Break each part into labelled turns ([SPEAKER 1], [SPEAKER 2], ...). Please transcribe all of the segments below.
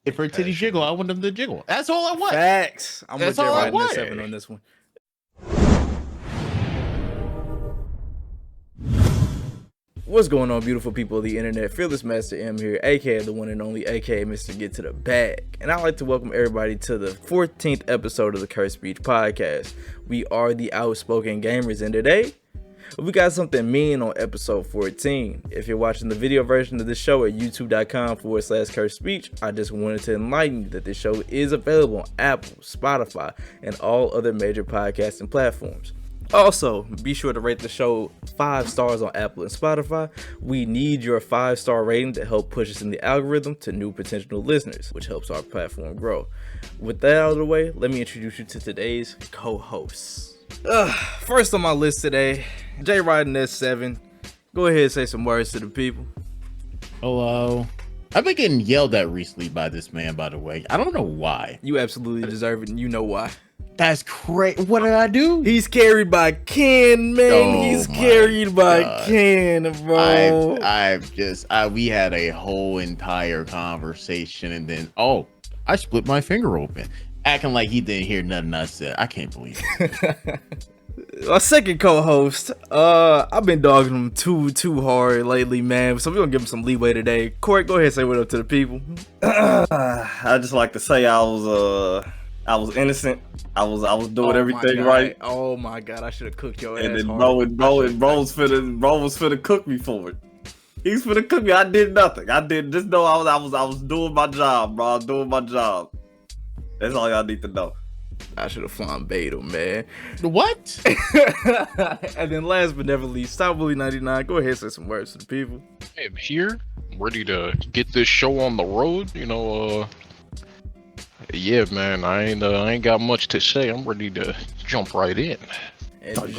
[SPEAKER 1] If her titties jiggle, I want them to jiggle. That's all I want.
[SPEAKER 2] Facts. I'm
[SPEAKER 1] That's
[SPEAKER 2] with
[SPEAKER 1] all I
[SPEAKER 2] riding
[SPEAKER 1] want.
[SPEAKER 2] 7 on this one. What's going on, beautiful people of the internet? Fearless Master M here, aka the one and only, aka Mr. Get to the Bag. And I'd like to welcome everybody to the 14th episode of the Curse Speech Podcast. We are the Outspoken Gamers, and today we got something mean on episode 14. If you're watching the video version of this show at youtube.com/curse speech, I just wanted to enlighten you that this show is available on Apple, Spotify, and all other major podcasting platforms. Also, be sure to rate the show 5 stars on Apple and Spotify. We need your 5-star rating to help push us in the algorithm to new potential listeners, which helps our platform grow. With that out of the way, let me introduce you to today's co-hosts. First on my list today, J Riding S7. Go ahead and say some words to the people.
[SPEAKER 1] Hello. I've been getting yelled at recently by this man, by the way. I don't know why.
[SPEAKER 2] You absolutely deserve it, and you know why.
[SPEAKER 1] That's crazy. What did I do?
[SPEAKER 2] He's carried by Ken, man.
[SPEAKER 1] Oh,
[SPEAKER 2] He's carried by
[SPEAKER 1] God.
[SPEAKER 2] Ken, bro.
[SPEAKER 1] We had a whole entire conversation, and then, I split my finger open. Acting like he didn't hear nothing I said. I can't believe it.
[SPEAKER 2] Our second co-host, I've been dogging him too hard lately, man. So we're gonna give him some leeway today. Court, go ahead and say what up to the people.
[SPEAKER 3] I just like to say I was innocent. I was doing everything right.
[SPEAKER 2] Oh my God, I should have cooked your
[SPEAKER 3] and
[SPEAKER 2] ass.
[SPEAKER 3] then
[SPEAKER 2] hard.
[SPEAKER 3] bro was finna cook me for it. He's finna cook me. I did nothing. I did just know I was doing my job, bro. I was doing my job. That's all y'all need to know.
[SPEAKER 2] I should have flambéed him, man.
[SPEAKER 1] What?
[SPEAKER 2] And then last but never least, Stop Bully 99. Go ahead and say some words to the people.
[SPEAKER 4] Hey, I'm here, ready to get this show on the road. Yeah, man, I ain't got much to say. I'm ready to jump right in.
[SPEAKER 2] And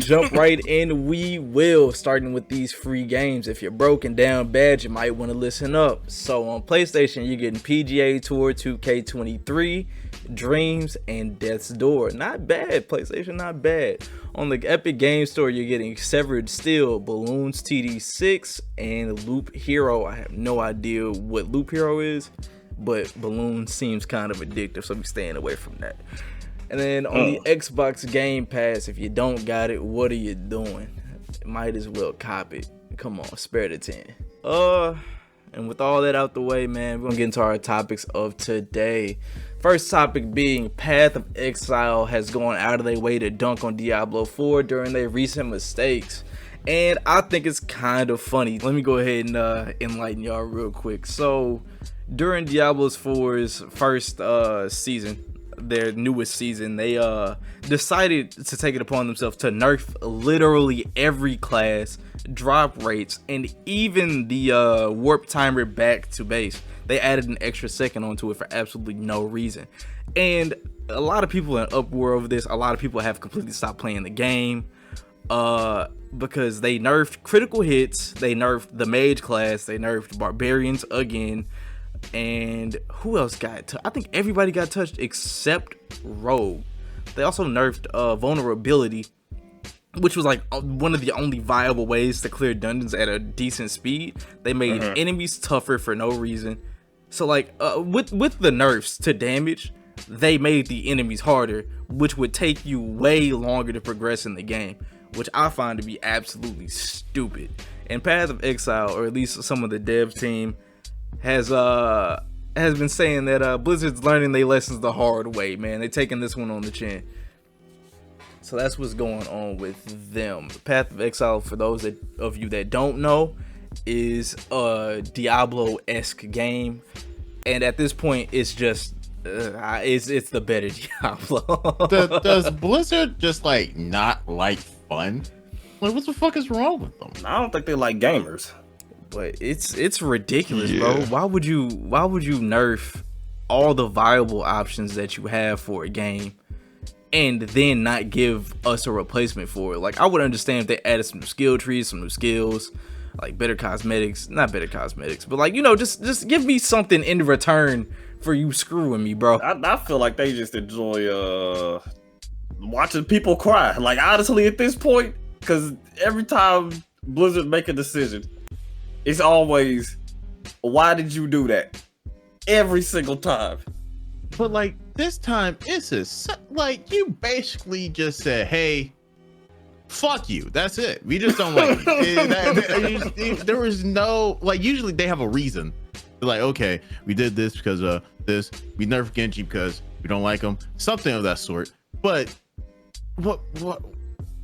[SPEAKER 2] jump right in we will, starting with these free games. If you're broken down bad, you might want to listen up. So on PlayStation, you're getting PGA Tour 2K23, Dreams, and Death's Door. Not bad, PlayStation, not bad. On the Epic Game Store, you're getting Severed Steel, Balloons TD6, and Loop Hero. I have no idea what Loop Hero is, but Balloon seems kind of addictive, so I'm staying away from that. And then on the Xbox Game Pass, if you don't got it, what are you doing? Might as well cop it. Come on, spare the 10. And with all that out the way, man, we're gonna get into our topics of today. First topic being Path of Exile has gone out of their way to dunk on Diablo 4 during their recent mistakes. And I think it's kind of funny. Let me go ahead and enlighten y'all real quick. So during Diablo 4's first season, their newest season, they decided to take it upon themselves to nerf literally every class, drop rates, and even the warp timer back to base. They added an extra second onto it for absolutely no reason. And a lot of people are in uproar over this. A lot of people have completely stopped playing the game because they nerfed critical hits, they nerfed the mage class, they nerfed barbarians again. And who else got I think everybody got touched except Rogue. They also nerfed vulnerability, which was like one of the only viable ways to clear dungeons at a decent speed. They made enemies tougher for no reason. So like with the nerfs to damage, they made the enemies harder, which would take you way longer to progress in the game, which I find to be absolutely stupid. And Path of Exile, or at least some of the dev team, has been saying that Blizzard's learning their lessons the hard way, man. They're taking this one on the chin. So that's what's going on with them. Path of Exile, for those of you that don't know, is a Diablo-esque game, and at this point, it's just it's the better Diablo.
[SPEAKER 1] Does Blizzard just not like fun? Like, what the fuck is wrong with them?
[SPEAKER 3] I don't think they like gamers.
[SPEAKER 2] But it's ridiculous, bro. Why would you nerf all the viable options that you have for a game and then not give us a replacement for it? Like, I would understand if they added some new skill trees, some new skills, like better cosmetics, not better cosmetics, but like, just give me something in return for you screwing me, bro.
[SPEAKER 3] I feel like they just enjoy watching people cry. Like, honestly, at this point, because every time Blizzard make a decision, it's always Why did you do that? Every single time.
[SPEAKER 1] But like this time, like you basically just said, "Hey, fuck you." That's it. We just don't like you. There was no like. Usually they have a reason. They're like, okay, we did this because this. We nerfed Genji because we don't like him. Something of that sort. But what?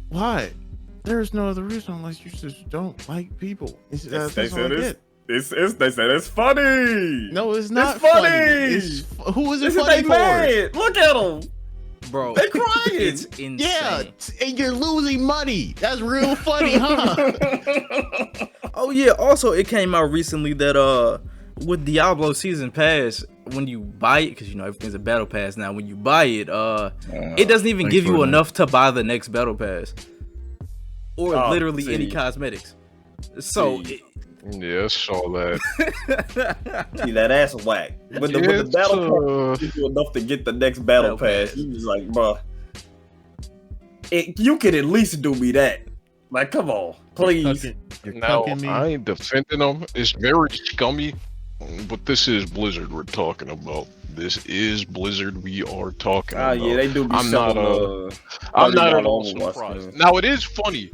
[SPEAKER 1] Why? There's no other reason unless you just don't like people. That's all I get.
[SPEAKER 3] They said it's funny.
[SPEAKER 1] No, it's not
[SPEAKER 3] it's funny.
[SPEAKER 1] Who is it
[SPEAKER 3] Isn't
[SPEAKER 1] funny
[SPEAKER 3] they
[SPEAKER 1] for?
[SPEAKER 3] mad? Look at them,
[SPEAKER 2] Bro.
[SPEAKER 3] they crying.
[SPEAKER 2] It's insane.
[SPEAKER 1] Yeah, and you're losing money. That's real funny, huh?
[SPEAKER 2] Oh yeah. Also, it came out recently that with Diablo Season Pass, when you buy it, because you know everything's a battle pass now. When you buy it, it doesn't even give you enough to buy the next battle pass, or literally any cosmetics. So.
[SPEAKER 4] Yeah, I saw that.
[SPEAKER 3] See that ass whack. When the battle pass gives you enough to get the next battle pass, you was like, bro, you could at least do me that. Like, come on, please.
[SPEAKER 4] Now, I ain't defending them. It's very scummy, but this is Blizzard we're talking about. This is Blizzard we are talking about.
[SPEAKER 3] Yeah, they do be
[SPEAKER 4] I'm not at all surprised. Now, it is funny.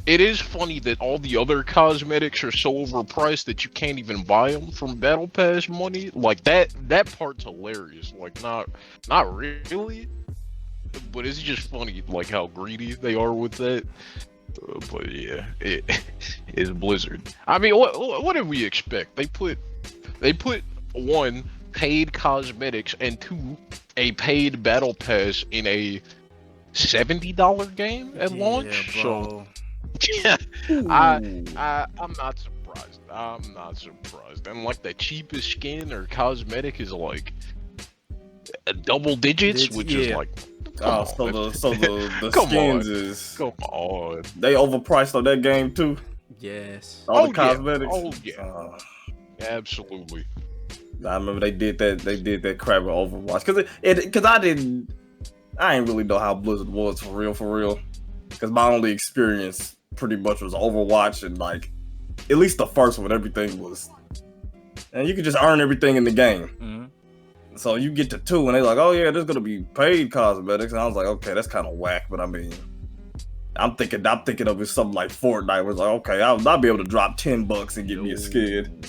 [SPEAKER 4] It is funny that all the other cosmetics are so overpriced that you can't even buy them from Battle Pass money. Like that part's hilarious. Like not really, but it's just funny like how greedy they are with that. But yeah, it's Blizzard. I mean, what did we expect? They put one, paid cosmetics, and two, a paid Battle Pass in a $70 game at launch.
[SPEAKER 2] Bro.
[SPEAKER 4] So. Yeah, I'm not surprised. I'm not surprised. And like the cheapest skin or cosmetic is like double digits, which is like.
[SPEAKER 3] So the skins is.
[SPEAKER 4] Come on.
[SPEAKER 3] They overpriced on that game too.
[SPEAKER 2] Yes.
[SPEAKER 3] All the cosmetics.
[SPEAKER 4] Oh yeah. Absolutely.
[SPEAKER 3] I remember they did that. They did that crap with Overwatch because I didn't really know how Blizzard was for real. Because my only experience pretty much was Overwatch, and like at least the first one, everything was, and you could just earn everything in the game.
[SPEAKER 2] Mm-hmm.
[SPEAKER 3] So you get to 2, and they're like, "Oh yeah, there's gonna be paid cosmetics," and I was like, "Okay, that's kind of whack." But I mean, I'm thinking of it something like Fortnite, where it's like, "Okay, I'll be able to drop $10 and get me a skin."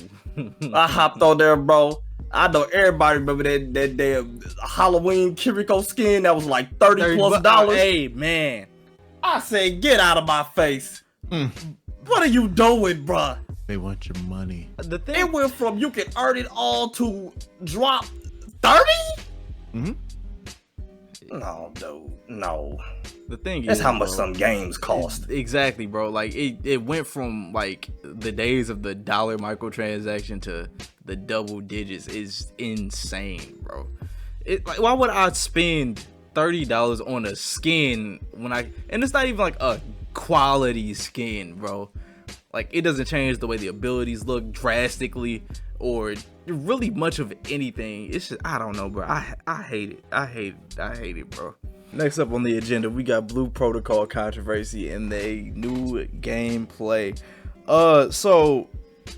[SPEAKER 3] I hopped on there, bro. I know everybody remember that damn Halloween Kiriko skin that was like $30+.
[SPEAKER 2] Hey man.
[SPEAKER 3] I said, get out of my face. What are you doing, bruh?
[SPEAKER 1] They want your money.
[SPEAKER 2] The thing,
[SPEAKER 3] it went from you can earn it all to drop 30? No, dude. No.
[SPEAKER 2] The thing
[SPEAKER 3] That's
[SPEAKER 2] is,
[SPEAKER 3] how much some games cost.
[SPEAKER 2] Exactly, bro. Like it went from like the days of the dollar microtransaction to the double digits is insane, bro. Like, why would I spend $30 on a skin and it's not even like a quality skin, bro. Like it doesn't change the way the abilities look drastically or really much of anything. It's just, I don't know, bro. I hate it. I hate it, bro. Next up on the agenda, we got Blue Protocol controversy and the new gameplay. So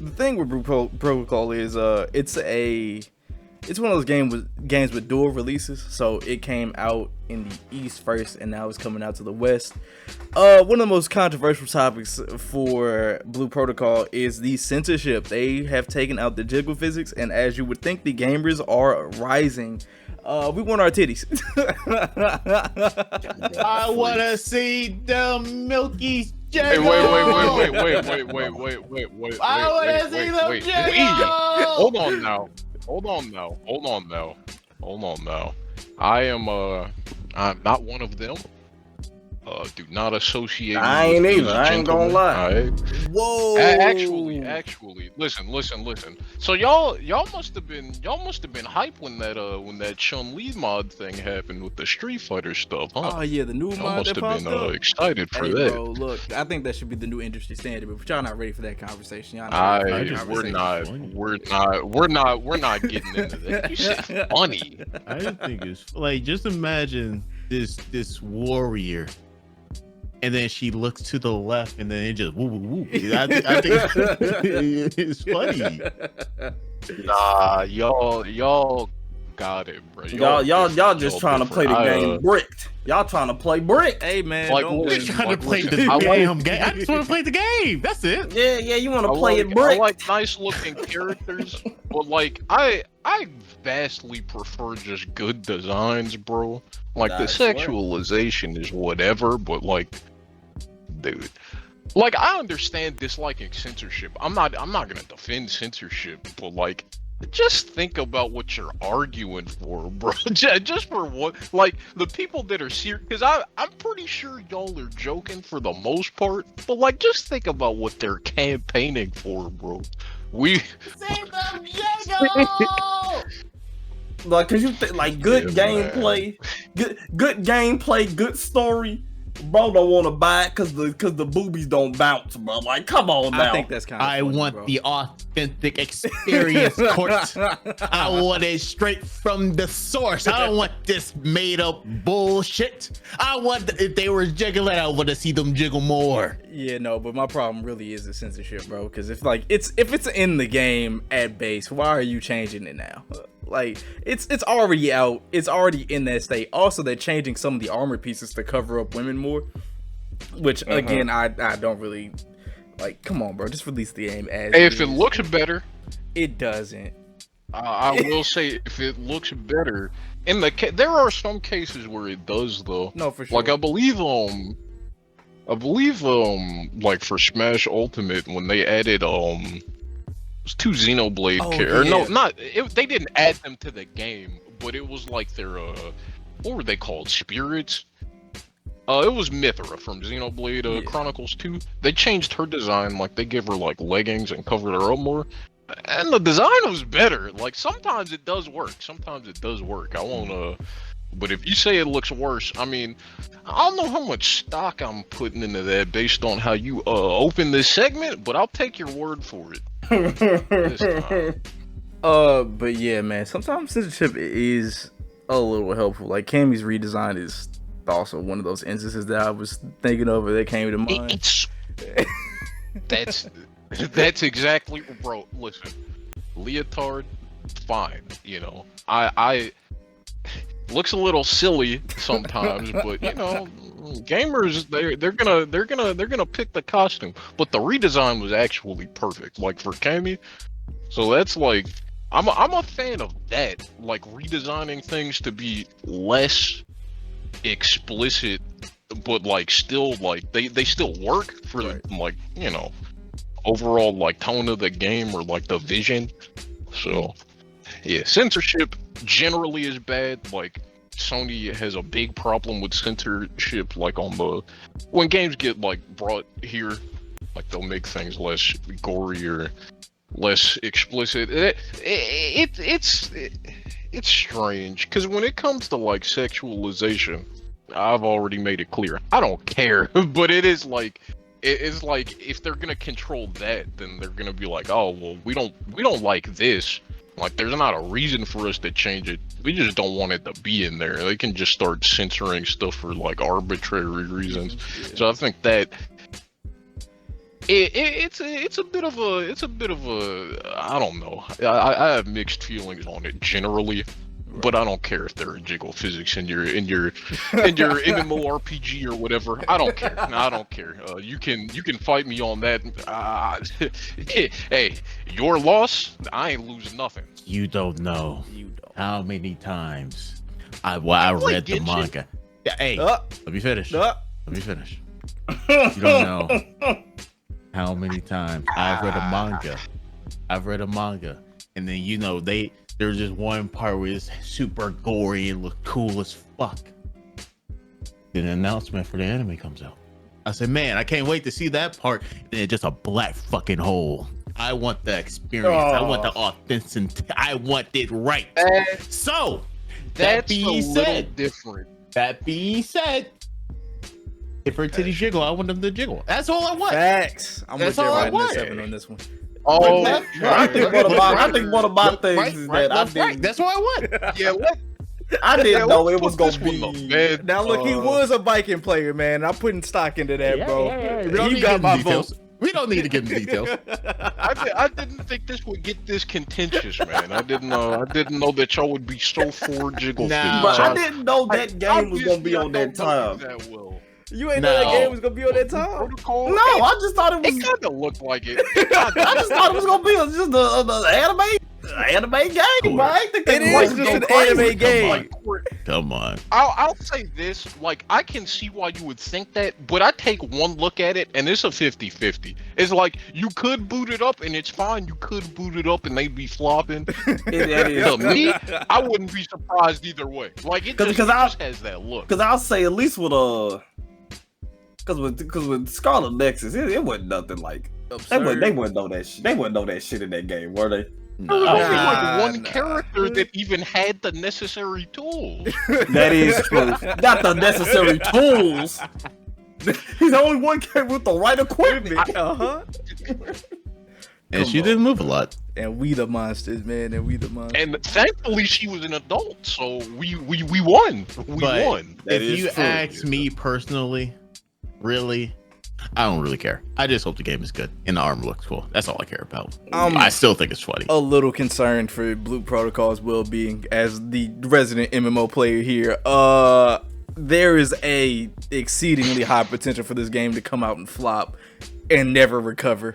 [SPEAKER 2] the thing with Blue Protocol is it's one of those games with dual releases. So it came out in the East first, and now it's coming out to the West. One of the most controversial topics for Blue Protocol is the censorship. They have taken out the jiggle physics, and as you would think, the gamers are rising. We want our titties.
[SPEAKER 1] I wanna see the Milky
[SPEAKER 4] Jiggle. Wait.
[SPEAKER 1] I wanna see the Jiggle.
[SPEAKER 4] Hold on now. I am I'm not one of them. Do not associate.
[SPEAKER 3] I ain't either. I ain't gonna lie.
[SPEAKER 2] Whoa.
[SPEAKER 4] Actually, listen. So y'all must have been hyped when that Chun-Li mod thing happened with the Street Fighter stuff, huh?
[SPEAKER 2] Oh yeah, the new mod.
[SPEAKER 4] Y'all must have been excited for that.
[SPEAKER 2] Bro, look, I think that should be the new industry standard, but y'all not ready for that conversation.
[SPEAKER 4] We're not getting into that. You said funny.
[SPEAKER 1] I didn't think it's like, just imagine this warrior and then she looks to the left, and then it just woo woo woo. I think it's funny.
[SPEAKER 4] Nah, y'all got it, bro.
[SPEAKER 3] Y'all just trying to play the game bricked. Y'all trying to play brick.
[SPEAKER 2] Hey man,
[SPEAKER 4] Like,
[SPEAKER 2] don't
[SPEAKER 1] We're trying to play the damn game. I just want to play the game. That's it.
[SPEAKER 3] Yeah, you want to play it brick.
[SPEAKER 4] I like nice looking characters, but like I vastly prefer just good designs, bro. Like the sexualization is whatever, but like, dude, like I understand disliking censorship. I'm not gonna defend censorship, but like, just think about what you're arguing for, bro. Just for what, like the people that are serious, because I'm pretty sure y'all are joking for the most part, but like just think about what they're campaigning for, bro.
[SPEAKER 1] Save them, Diego!
[SPEAKER 3] Like, cause you think like good gameplay, good gameplay, good story. Bro, don't want to buy it cause the boobies don't bounce, bro. Like, come on now.
[SPEAKER 2] I think that's kind of.
[SPEAKER 1] I want
[SPEAKER 2] bro.
[SPEAKER 1] the authentic experience, Court. I want it straight from the source. I don't want this made up bullshit. I want if they were jiggling, I want to see them jiggle more.
[SPEAKER 2] Yeah, no, but my problem really is the censorship, bro. Because if it's in the game at base, why are you changing it now? Like it's already out. It's already in that state. Also, they're changing some of the armor pieces to cover up women more, which again I don't really like. Come on, bro, just release the game as.
[SPEAKER 4] Hey, if it looks better,
[SPEAKER 2] it doesn't.
[SPEAKER 4] I will say if it looks better. There are some cases where it does though.
[SPEAKER 2] No, for sure.
[SPEAKER 4] Like I believe like for Smash Ultimate when they added it's 2 Xenoblade characters.
[SPEAKER 2] Yeah.
[SPEAKER 4] No, they didn't add them to the game, but it was like their what were they called? Spirits? It was Mithra from Xenoblade Chronicles 2. They changed her design, like they gave her like leggings and covered her up more. And the design was better. Like sometimes it does work. I won't but if you say it looks worse, I mean, I don't know how much stock I'm putting into that based on how you open this segment, but I'll take your word for it. This time.
[SPEAKER 2] But yeah, man, sometimes censorship is a little helpful. Like Cammy's redesign is also one of those instances that I was thinking of that came to mind.
[SPEAKER 4] That's exactly, bro. Listen, leotard, fine. You know, I looks a little silly sometimes, but you know, gamers they're gonna pick the costume. But the redesign was actually perfect, like for Cammy. So that's like, I'm a fan of that, like redesigning things to be less explicit, but like still like they still work for like, you know, overall like tone of the game or like the vision. So yeah, censorship generally is bad. Like Sony has a big problem with censorship, like when games get like brought here, like they'll make things less gory or less explicit. It's strange because when it comes to like sexualization, I've already made it clear I don't care. But it is like, it's like if they're gonna control that, then they're gonna be like, oh well, we don't like this. Like there's not a reason for us to change it. We just don't want it to be in there. They can just start censoring stuff for like arbitrary reasons. Yeah. So I think that it's a bit of a I don't know. I have mixed feelings on it generally. But I don't care if there are jiggle physics in your MMORPG or whatever. I don't care. No, I don't care. You can fight me on that. Hey, your loss. I ain't losing nothing.
[SPEAKER 1] You don't know how many times I read the manga. Yeah, hey, let me finish. Let me finish. You don't know how many times I've read a manga, and then you know there's just one part where it's super gory and look cool as fuck. Then the announcement for the anime comes out. I said, man, I can't wait to see that part. And it's just a black fucking hole. I want the experience. I want the authenticity. I want it right. So that being said,
[SPEAKER 4] different.
[SPEAKER 1] That being said, if her titties jiggle, I want them to jiggle. That's all I want.
[SPEAKER 2] Facts. I'm with you right in 7 on this one.
[SPEAKER 3] Oh, I think one of my things is that I didn't.
[SPEAKER 1] That's what I want.
[SPEAKER 4] Yeah,
[SPEAKER 3] I didn't know it was gonna be.
[SPEAKER 2] Now look, he was a biking player, man. I'm putting stock into that, bro.
[SPEAKER 1] You got my vote. We don't need to get into details.
[SPEAKER 4] I didn't think this would get this contentious, man. I didn't know that y'all would be so for jiggle.
[SPEAKER 3] But I didn't know that game was gonna be on that time.
[SPEAKER 2] You ain't know that game was gonna be on that time?
[SPEAKER 3] No, I just thought it was.
[SPEAKER 4] It kind of looked like it.
[SPEAKER 3] I just thought it was gonna be just an anime game. I think
[SPEAKER 2] it is just an anime game.
[SPEAKER 1] Come on.
[SPEAKER 4] I'll say this, like, I can see why you would think that, but I take one look at it and it's a 50-50. It's like you could boot it up and it's fine. You could boot it up and they'd be flopping. To me, I wouldn't be surprised either way. Like it just has that look.
[SPEAKER 3] Because I'll say at least with Because with Scarlet Nexus, it wasn't nothing like they wouldn't know that shit. They wouldn't know that shit in that game, were they?
[SPEAKER 4] There was only like one character that even had the necessary tools.
[SPEAKER 3] That is true. Not the necessary tools. He's the only one character with the right equipment.
[SPEAKER 1] And she didn't move a lot.
[SPEAKER 2] And we the monsters, man. And we the monsters.
[SPEAKER 4] And thankfully, she was an adult, so we won. We won.
[SPEAKER 1] If you ask me personally, really, I don't really care. I just hope the game is good and the armor looks cool. That's all I care about. I still think it's funny.
[SPEAKER 2] A little concerned for Blue Protocol's well-being as the resident MMO player here. There is a exceedingly high potential for this game to come out and flop and never recover.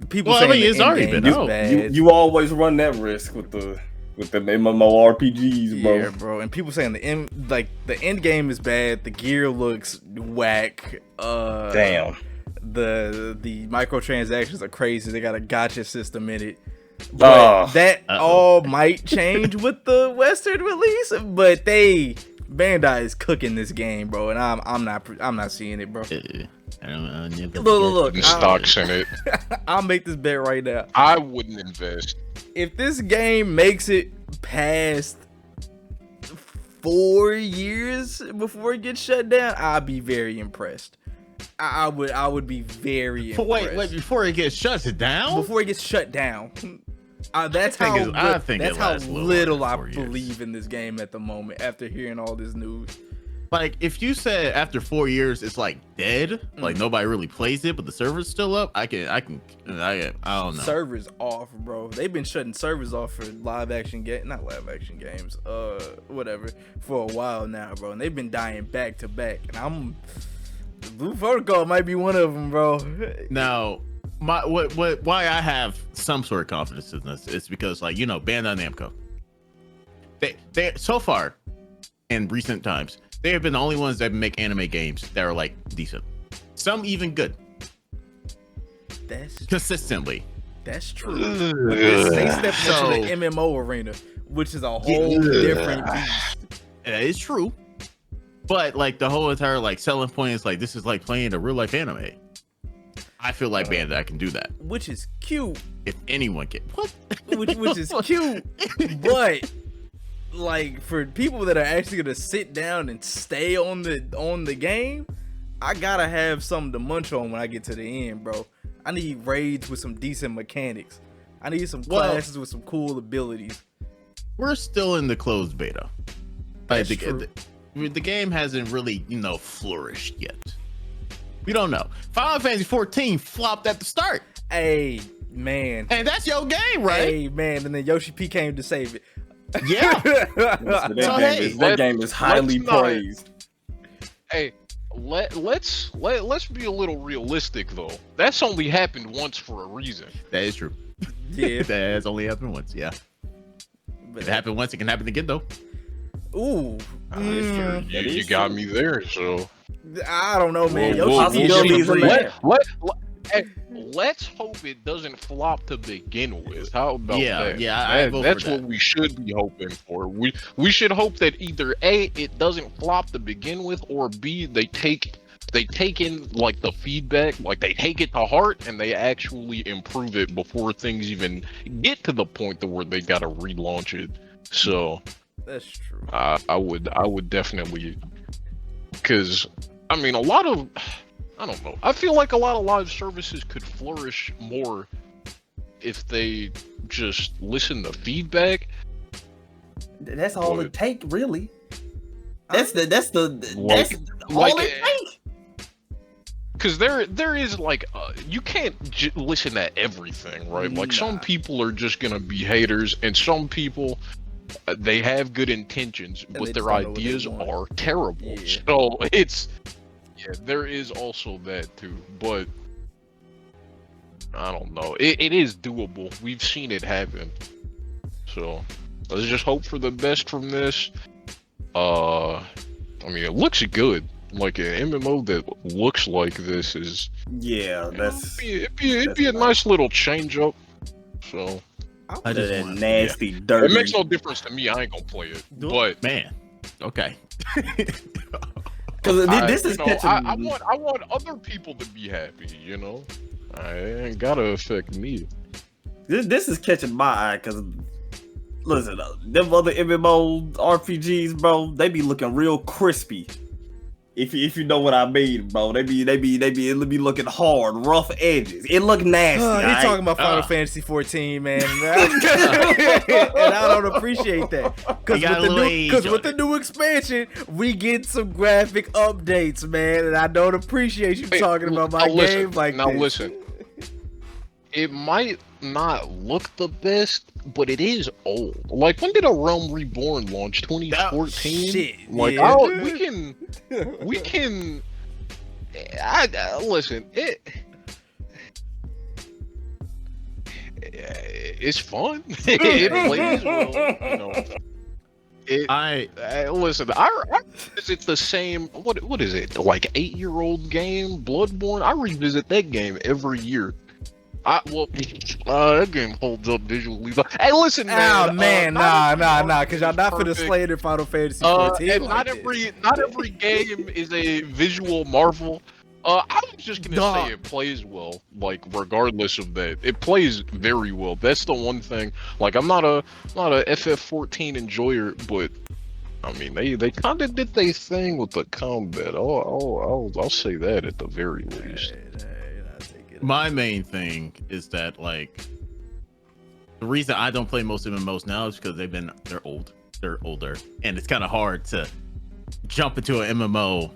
[SPEAKER 2] People saying
[SPEAKER 1] it's already been out.
[SPEAKER 3] You always run that risk with the MMORPGs, bro.
[SPEAKER 2] Yeah, bro. And people saying the end game is bad. The gear looks whack.
[SPEAKER 3] Damn.
[SPEAKER 2] The microtransactions are crazy. They got a gacha system in it. But that all might change with the Western release. But Bandai is cooking this game, bro, and I'm not seeing it, bro. Look,
[SPEAKER 4] stocks in it.
[SPEAKER 2] I'll make this bet right now.
[SPEAKER 4] I wouldn't invest.
[SPEAKER 2] If this game makes it past 4 years before it gets shut down, I'll be very impressed. I would be very impressed.
[SPEAKER 1] Wait, before it gets shut down?
[SPEAKER 2] Before it gets shut down. That's how little I believe in this game at the moment after hearing all this news.
[SPEAKER 1] Like, if you said after 4 years it's like dead, like nobody really plays it, but the server's still up, I don't know.
[SPEAKER 2] Servers off, bro. They've been shutting servers off for not live action games, whatever, for a while now, bro. And they've been dying back to back. And Blue Protocol might be one of them, bro.
[SPEAKER 1] Now, why I have some sort of confidence in this is because, like, Bandai Namco, they so far in recent times, they have been the only ones that make anime games that are like decent, some even good.
[SPEAKER 2] That's
[SPEAKER 1] consistently.
[SPEAKER 2] That's true. They step into the MMO arena, which is a whole different beast.
[SPEAKER 1] That is true, but like the whole entire like selling point is like this is like playing a real life anime. I feel like Bandai can do that,
[SPEAKER 2] which is cute.
[SPEAKER 1] If anyone can,
[SPEAKER 2] which is cute, but like for people that are actually gonna sit down and stay on the game, I gotta have something to munch on when I get to the end, bro. I need raids with some decent mechanics. I need some classes with some cool abilities.
[SPEAKER 1] We're still in the closed beta. The game hasn't really, flourished yet. We don't know. Final Fantasy 14 flopped at the start.
[SPEAKER 2] Hey, man.
[SPEAKER 1] And that's your game, right?
[SPEAKER 2] Hey, man. And then Yoshi P came to save it.
[SPEAKER 1] Yeah.
[SPEAKER 3] That game is highly praised.
[SPEAKER 4] Hey, let's be a little realistic though. That's only happened once for a reason.
[SPEAKER 1] That is true.
[SPEAKER 2] Yeah.
[SPEAKER 1] That has only happened once, yeah. But it happened once, it can happen again though.
[SPEAKER 2] Ooh.
[SPEAKER 4] You got me there, so
[SPEAKER 2] I don't know, man.
[SPEAKER 4] Let's hope it doesn't flop to begin with. How about that?
[SPEAKER 1] Yeah,
[SPEAKER 4] that's what we should be hoping for. We should hope that either A, it doesn't flop to begin with, or B, they take in like the feedback, like they take it to heart and they actually improve it before things even get to the point to where they gotta relaunch it. So
[SPEAKER 2] that's true.
[SPEAKER 4] I would definitely, because I mean I don't know. I feel like a lot of live services could flourish more if they just listen to feedback.
[SPEAKER 3] That's all it take, really. That's all it take.
[SPEAKER 4] Because there is like you can't listen to everything, right? Like some people are just gonna be haters, and some people they have good intentions, but their ideas are terrible. Yeah. So there is also that too. But I don't know. It is doable. We've seen it happen. So let's just hope for the best from this. I mean, it looks good. Like an MMO that looks like this is it'd be a nice little change up. So
[SPEAKER 3] I just want nasty dirty.
[SPEAKER 4] It makes no difference to me. I ain't gonna play it. But
[SPEAKER 1] man, okay.
[SPEAKER 3] Because this is catching.
[SPEAKER 4] I want other people to be happy. You know, it ain't gotta affect me.
[SPEAKER 3] This is catching my eye because. Listen, them other MMO RPGs, bro, they be looking real crispy. If you know what I mean, bro, they be looking hard, rough edges. It look nasty.
[SPEAKER 2] You're talking about Final Fantasy 14, man, and I don't appreciate that. Because with the new expansion, we get some graphic updates, man, and I don't appreciate you talking about my game like this.
[SPEAKER 4] Now listen, it might not look the best, but it is old. Like, when did A Realm Reborn launch? 2014?
[SPEAKER 2] Shit,
[SPEAKER 4] like,
[SPEAKER 2] yeah.
[SPEAKER 4] we can. Listen. It's fun. It plays well. You know. Listen. Is it the same? What is it? Like 8-year-old game, Bloodborne? I revisit that game every year. That game holds up visually. Hey, listen, man.
[SPEAKER 2] Oh man, nah, because y'all not finna slander Final Fantasy 14.
[SPEAKER 4] And not every game is a visual marvel. I was just gonna say it plays well, like regardless of that, it plays very well. That's the one thing. Like, I'm not a FF14 enjoyer, but I mean they kind of did their thing with the combat. I'll say that at the very least.
[SPEAKER 1] My main thing is that, like, the reason I don't play most MMOs now is because they're older, and it's kind of hard to jump into an MMO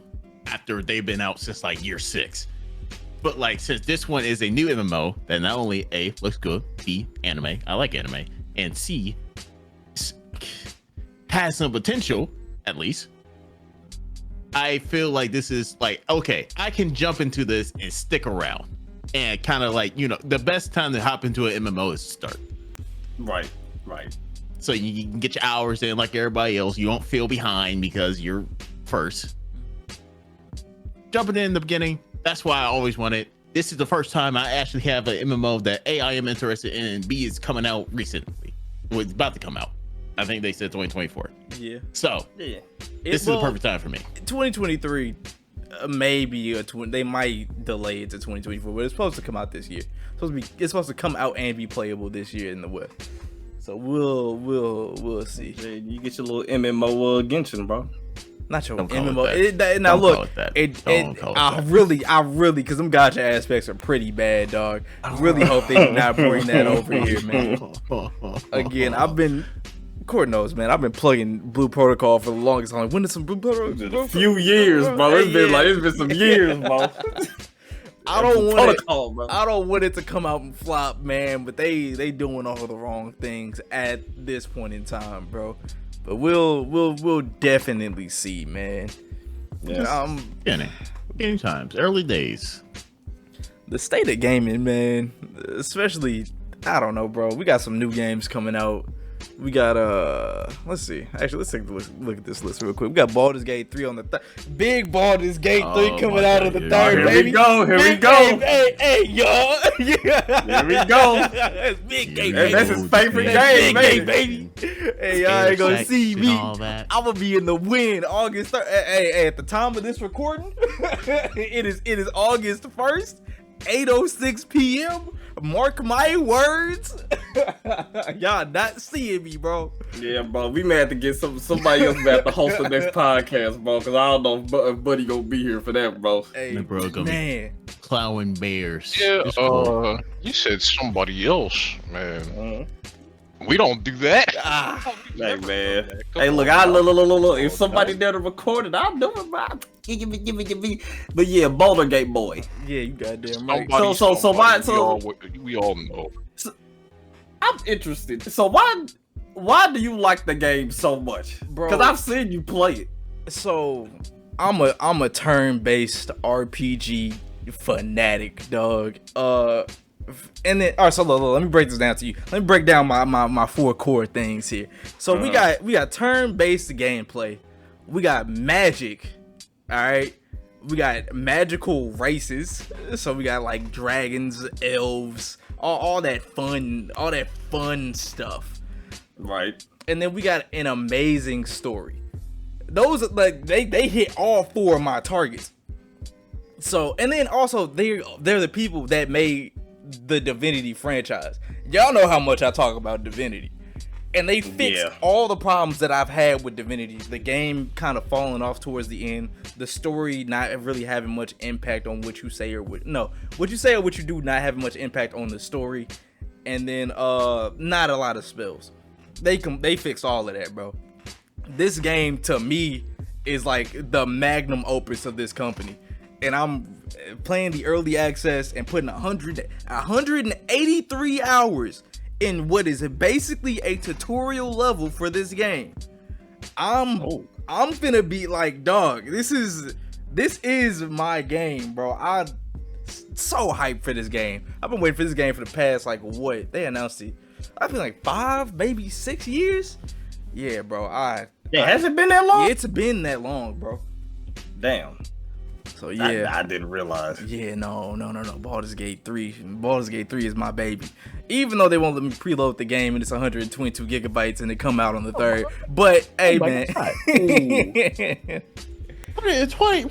[SPEAKER 1] after they've been out since like year 6. But like, since this one is a new MMO that not only A, looks good, B, anime, I like anime, and C, has some potential, at least, I feel like this is like, okay, I can jump into this and stick around. And kind of like, you know, the best time to hop into an MMO is to start.
[SPEAKER 3] Right.
[SPEAKER 1] So you can get your hours in like everybody else. You won't feel behind because you're first. Jumping in the beginning, that's why I always wanted. This is the first time I actually have an MMO that A, I am interested in, and B, is coming out recently. It's about to come out. I think they said 2024. Yeah. So, this is the perfect time for me.
[SPEAKER 2] 2023. Maybe they might delay it to 2024, but it's supposed to come out this year. It's supposed to come out and be playable this year in the West. So we'll see.
[SPEAKER 3] Yeah, you get your little MMO Genshin, bro.
[SPEAKER 2] Not your MMO. Now look, I really, because them gacha aspects are pretty bad, dog. I really hope they do not bring that over here, man. Again, Court knows, man. I've been plugging Blue Protocol for the longest time. When did some Blue Protocol?
[SPEAKER 3] A few years, bro. It's been some years, bro.
[SPEAKER 2] I don't want it to come out and flop, man. But they doing all the wrong things at this point in time, bro. But we'll definitely see, man.
[SPEAKER 1] Yes. Game times, early days.
[SPEAKER 2] The state of gaming, man. Especially, I don't know, bro. We got some new games coming out. We got let's see. Actually, let's take a look at this list real quick. We got Baldur's Gate 3 on the big Baldur's Gate 3 coming out on the 3rd, baby.
[SPEAKER 3] Here we go.
[SPEAKER 2] Hey, y'all.
[SPEAKER 3] Here we go.
[SPEAKER 2] That's big game.
[SPEAKER 3] That's his favorite game,
[SPEAKER 2] baby. Hey, y'all ain't gonna see me. I'm gonna be in the win August 3rd. Hey, at the time of this recording, it is August 1st, 8:06 p.m. Mark my words. Y'all not seeing me, bro.
[SPEAKER 3] Yeah, bro. We may have to get somebody else back to host the next podcast, bro. Because I don't know if Buddy gonna be here for that, bro.
[SPEAKER 2] Hey, bro, be
[SPEAKER 1] plowing bears.
[SPEAKER 4] Yeah, you said somebody else, man. We don't do that.
[SPEAKER 3] Hey man. Hey, look. Look. If somebody there to record it, I'll do it, bro. Give me. But yeah, Baulder Gate boy.
[SPEAKER 2] Yeah, you goddamn right.
[SPEAKER 4] We all know.
[SPEAKER 3] So, I'm interested. So why do you like the game so much?
[SPEAKER 2] Bro,
[SPEAKER 3] because I've seen you play it.
[SPEAKER 2] So I'm a turn-based RPG fanatic, dog. And then, all right, so let me break this down to you. Let me break down my 4 core things here. So we got turn-based gameplay. We got magic. All right. We got magical races. So we got like dragons, elves, all that fun stuff.
[SPEAKER 3] Right.
[SPEAKER 2] And then we got an amazing story. Those like they hit all 4 of my targets. So, and then also they're the people that made the Divinity franchise. Y'all know how much I talk about Divinity. And they fixed all the problems that I've had with Divinity. The game kind of falling off towards the end. The story not really having much impact on what you say or what you say or what you do not having much impact on the story. And then not a lot of spells. They fix all of that, bro. This game to me is like the magnum opus of this company. And I'm playing the early access and putting 183 hours in what is basically a tutorial level for this game. I'm finna be like, dog, this is my game, bro. I'm so hyped for this game. I've been waiting for this game for the past, like, what? They announced it, I feel like 5, maybe 6 years. Yeah, bro.
[SPEAKER 3] Has it been that long?
[SPEAKER 2] Yeah, it's been that long, bro.
[SPEAKER 3] Damn.
[SPEAKER 2] So yeah,
[SPEAKER 3] I didn't realize.
[SPEAKER 2] Yeah, no. Baldur's Gate 3 is my baby. Even though they won't let me preload the game and it's 122 gigabytes and it come out on the 3rd. But hey, man,
[SPEAKER 1] it's fun.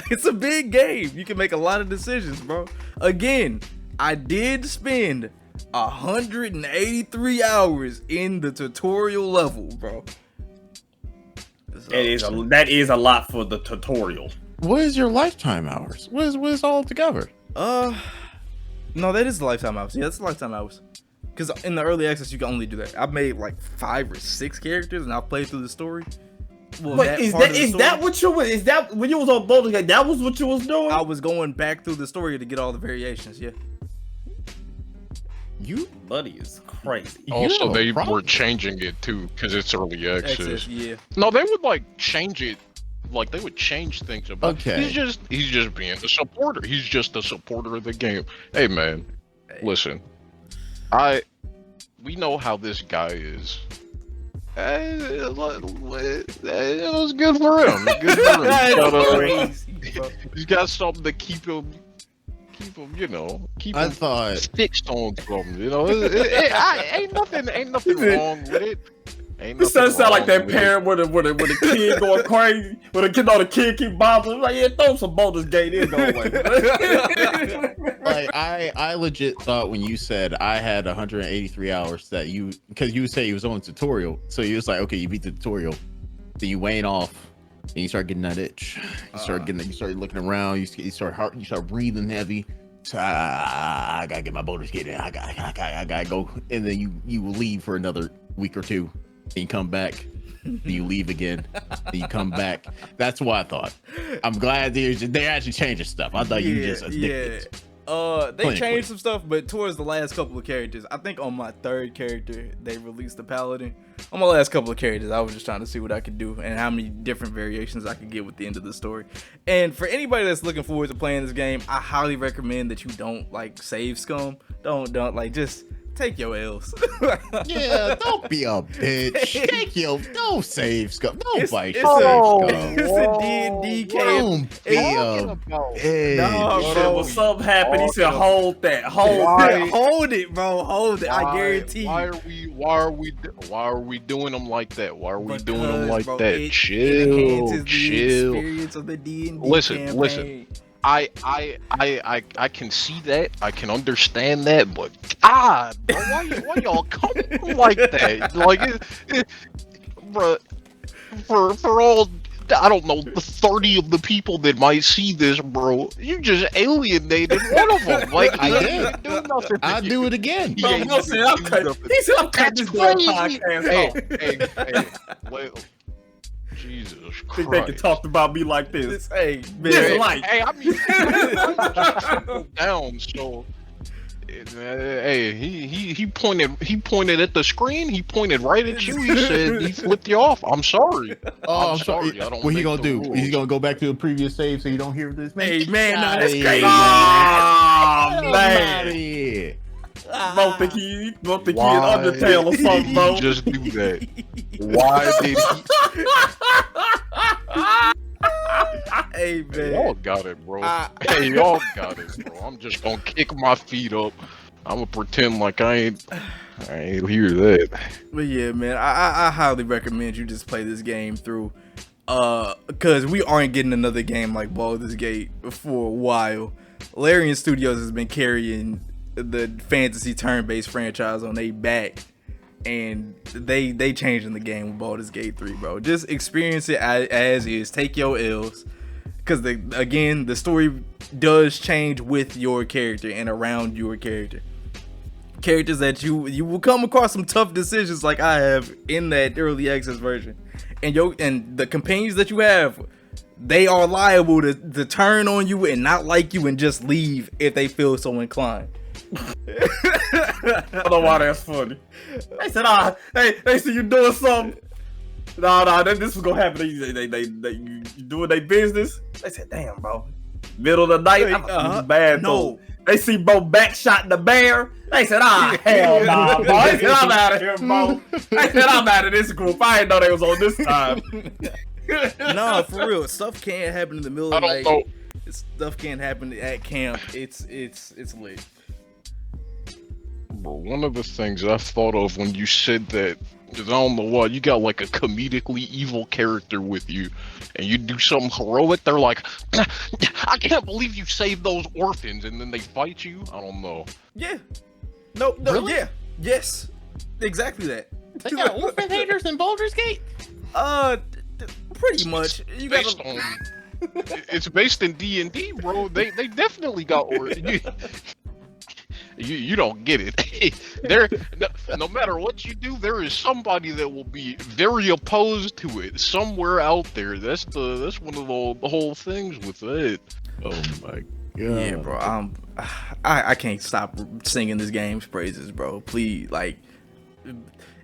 [SPEAKER 2] It's a big game. You can make a lot of decisions, bro. Again, I did spend 183 hours in the tutorial level, bro. So,
[SPEAKER 3] that is a lot for the tutorial.
[SPEAKER 1] What is your lifetime hours? What is all together?
[SPEAKER 2] No, that is the lifetime hours. Yeah, that's the lifetime hours. Because in the early access, you can only do that. I've made like 5 or 6 characters, and I've played through the story. Well,
[SPEAKER 3] but is that what you was? Is that when you was on Baldur's Gate? That was what you was doing?
[SPEAKER 2] I was going back through the story to get all the variations. Yeah.
[SPEAKER 3] You buddy is crazy.
[SPEAKER 4] Also, they were changing it too because it's early access.
[SPEAKER 2] Yeah.
[SPEAKER 4] No, they would like change it. Like they would change things about.
[SPEAKER 1] Okay.
[SPEAKER 4] He's just being a supporter. He's just a supporter of the game. Hey man, listen. We know how this guy is. It was good for him. He's got something to keep him, keep him fixed on something. Ain't nothing wrong with it.
[SPEAKER 3] This doesn't sound like that parent with a kid going crazy. When the kid keep bothering, like, yeah, throw some Baldur's Gate in, go away.
[SPEAKER 1] Like I legit thought when you said I had 183 hours that because you say you was on tutorial, so you was like, okay, you beat the tutorial, then you wane off, and you start getting that itch. You start looking around. You start breathing heavy. So I gotta get my Baldur's Gate in. I gotta go, and then you will leave for another week or 2. Then you come back, then you leave again, then you come back. That's what I thought. I'm glad they're actually changing stuff. I thought you just addicted.
[SPEAKER 2] They changed some stuff, but towards the last couple of characters, I think on my 3rd character, they released the Paladin. On my last couple of characters, I was just trying to see what I could do and how many different variations I could get with the end of the story. And for anybody that's looking forward to playing this game, I highly recommend that you don't like save scum. Don't like just take your L's.
[SPEAKER 1] Yeah, don't be a bitch. Don't save scum. Don't fight
[SPEAKER 2] save
[SPEAKER 1] scum.
[SPEAKER 2] It's a D&D game.
[SPEAKER 1] Don't be a bitch.
[SPEAKER 2] No, bro.
[SPEAKER 3] When something happened, he said, hold it,
[SPEAKER 2] bro. Hold it. I guarantee.
[SPEAKER 4] Why are we doing them like that? Why are we doing them like
[SPEAKER 2] bro,
[SPEAKER 4] that?
[SPEAKER 2] It
[SPEAKER 4] Chill.
[SPEAKER 2] The experience of the D&D
[SPEAKER 4] Listen. I can see that. I can understand that, but God, bro, why y'all come like that? Like, bro, for all I don't know, 30 of the people that might see this, bro. You just alienated one of them. Like,
[SPEAKER 1] I
[SPEAKER 4] you
[SPEAKER 1] did.
[SPEAKER 4] didn't do nothing.
[SPEAKER 1] I'll do it again.
[SPEAKER 3] Bro, Mo said, he said, I'm cutting this damn podcast off.
[SPEAKER 4] Hey, wait. Jesus
[SPEAKER 3] Think
[SPEAKER 4] Christ.
[SPEAKER 3] they can talk about me like this.
[SPEAKER 2] Hey, man.
[SPEAKER 3] This life.
[SPEAKER 4] Hey, I mean, I'm down, so... Hey, he pointed at the screen. He pointed right at you. He said he flipped you off. I'm sorry.
[SPEAKER 1] Oh,
[SPEAKER 4] I'm sorry. I don't
[SPEAKER 1] what he
[SPEAKER 4] make
[SPEAKER 1] gonna
[SPEAKER 4] the
[SPEAKER 1] do?
[SPEAKER 4] rules.
[SPEAKER 1] He's gonna go back to the previous save so you don't hear this.
[SPEAKER 2] Hey, man, nah, that's
[SPEAKER 1] Hey,
[SPEAKER 2] crazy.
[SPEAKER 3] Oh,
[SPEAKER 1] man.
[SPEAKER 3] man. Bro think he in Undertale or something, bro.
[SPEAKER 4] Did he just do that? Why did he?
[SPEAKER 2] Hey, man.
[SPEAKER 4] Y'all got it, bro. Hey, y'all got it, bro. I'm just gonna kick my feet up. I'm gonna pretend like I ain't hear that.
[SPEAKER 2] But yeah, man, I highly recommend you just play this game through. Because we aren't getting another game like Baldur's Gate for a while. Larian Studios has been carrying the fantasy turn-based franchise on their back, and they changing the game with Baldur's Gate 3, bro. Just experience it as is. Take your L's, because the story does change with your character and around your character. Characters that you will come across some tough decisions like I have in that early access version, and the companions that you have, they are liable to turn on you and not like you and just leave if they feel so inclined.
[SPEAKER 3] I don't know why that's funny. They said, they see you doing something. No, this was gonna happen. You doing their business. They said, damn, bro. Middle of the night, I'm bad.
[SPEAKER 2] No.
[SPEAKER 3] They see Bo backshot the bear. They said, hell nah, bro. They said, I'm out of here, bro. They said, I'm out of this group. I didn't know they was on this time.
[SPEAKER 2] No, for real. Stuff can't happen in the middle of the night. Stuff can't happen at camp. It's lit.
[SPEAKER 4] Bro, one of the things I thought of when you said that, because I don't know why, you got like a comedically evil character with you, and you do something heroic, they're like, I can't believe you saved those orphans, and then they fight you? I don't know.
[SPEAKER 2] Yeah. No,
[SPEAKER 1] Really?
[SPEAKER 2] yeah. Yes. Exactly that.
[SPEAKER 1] They got orphan haters in Baldur's Gate.
[SPEAKER 2] Pretty much. You got
[SPEAKER 4] It's based in D&D, bro. They definitely got orphans. You don't get it. No matter what you do, there is somebody that will be very opposed to it somewhere out there. That's one of the whole things with it.
[SPEAKER 1] Oh my god.
[SPEAKER 2] Yeah, bro. I can't stop singing this game's praises, bro. Please, like,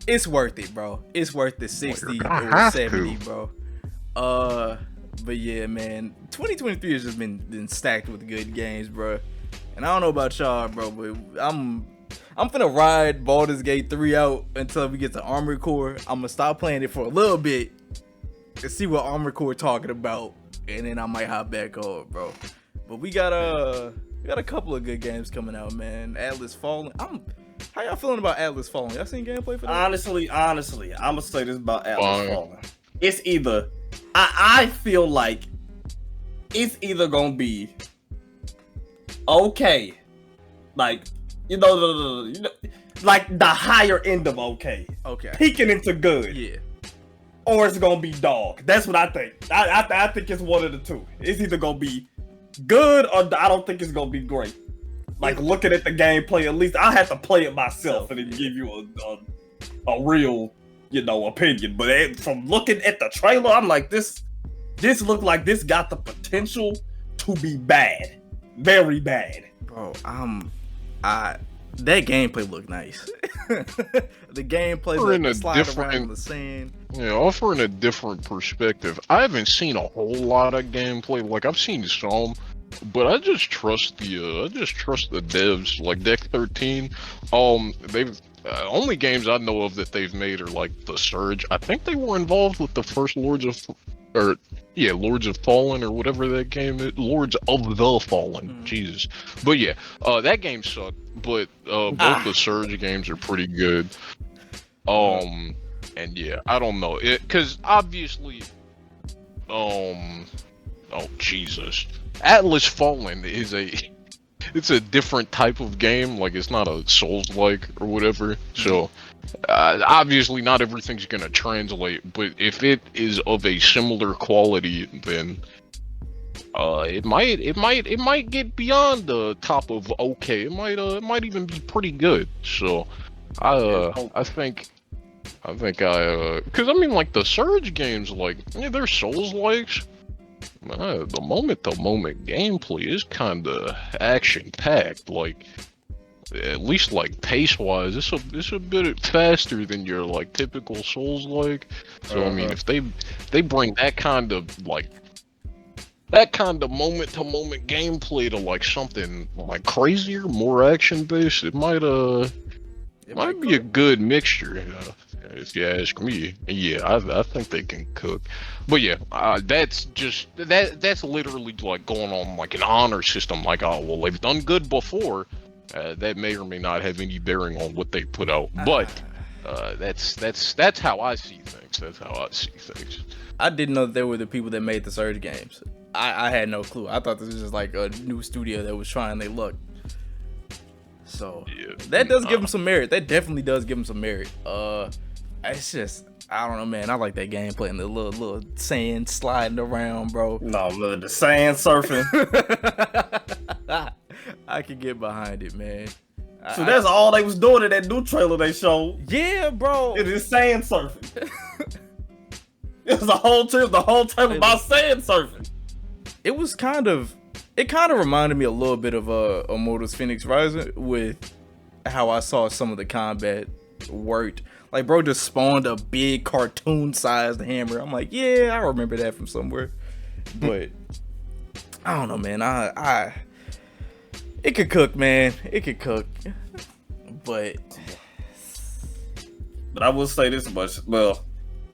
[SPEAKER 2] it's worth it, bro. It's worth the 60 or 70, bro. But yeah, man, 2023 has just been stacked with good games, bro. And I don't know about y'all, bro, but I'm finna ride Baldur's Gate 3 out until we get to Armored Core. I'm gonna stop playing it for a little bit and see what Armored Core talking about, and then I might hop back on, bro. But we got a couple of good games coming out, man. Atlas Fallen. How y'all feeling about Atlas Fallen? Y'all seen gameplay for that?
[SPEAKER 3] Honestly, I'm gonna say this about Atlas Fallen. It's either I feel like it's either gonna be okay, like like the higher end of okay, peeking into good,
[SPEAKER 2] Yeah.
[SPEAKER 3] or it's gonna be dog. That's what I think. I think it's one of the two. It's either gonna be good or I don't think it's gonna be great. Like looking at the gameplay, at least I have to play it myself and then give you a real, opinion. But from looking at the trailer, I'm like, this looked like this got the potential to be bad, very bad.
[SPEAKER 2] Bro, that gameplay looked nice. The gameplay looked slide around in the sand.
[SPEAKER 4] Yeah, offering a different perspective. I haven't seen a whole lot of gameplay. Like I've seen some, but I just trust the devs, like Deck 13. They've only games I know of that they've made are like The Surge. I think they were involved with the first Lords of Fallen or whatever that game is. Lords of the Fallen. Jesus. But yeah, that game sucked. But both the Surge games are pretty good. And yeah, I don't know. Because obviously, oh Jesus. Atlas Fallen is it's a different type of game. Like it's not a Souls-like or whatever. So obviously not everything's gonna translate. But if it is of a similar quality, then it might get beyond the top of okay. It might even be pretty good. So I think because I mean like the Surge games, like they're Souls likes. The moment gameplay is kind of action packed. Like at least like pace wise, it's a bit faster than your like typical Souls like. So I mean if they bring that kind of moment to moment gameplay to like something like crazier, more action based, it might be a good mixture. If you ask me, yeah, I think they can cook. But yeah, that's literally like going on like an honor system. Like, oh well, they've done good before. That may or may not have any bearing on what they put out. But that's how I see things. That's how I see things.
[SPEAKER 2] I didn't know that they were the people that made the Surge games. I had no clue. I thought this was just like a new studio that was trying their luck. So yeah, that does give them some merit. That definitely does give them some merit. It's just, I don't know, man. I like that gameplay and the little sand sliding around, bro.
[SPEAKER 3] No, the sand surfing.
[SPEAKER 2] I can get behind it, man.
[SPEAKER 3] So that's all they was doing in that new trailer they showed.
[SPEAKER 2] Yeah, bro.
[SPEAKER 3] It is sand surfing. It was the whole time about sand surfing.
[SPEAKER 2] It kind of reminded me a little bit of Immortals Phoenix Rising with how I saw some of the combat worked. Like, bro just spawned a big cartoon-sized hammer. I'm like, yeah, I remember that from somewhere. But I don't know, man. It could cook, man. It could cook. But
[SPEAKER 3] I will say this much. Well,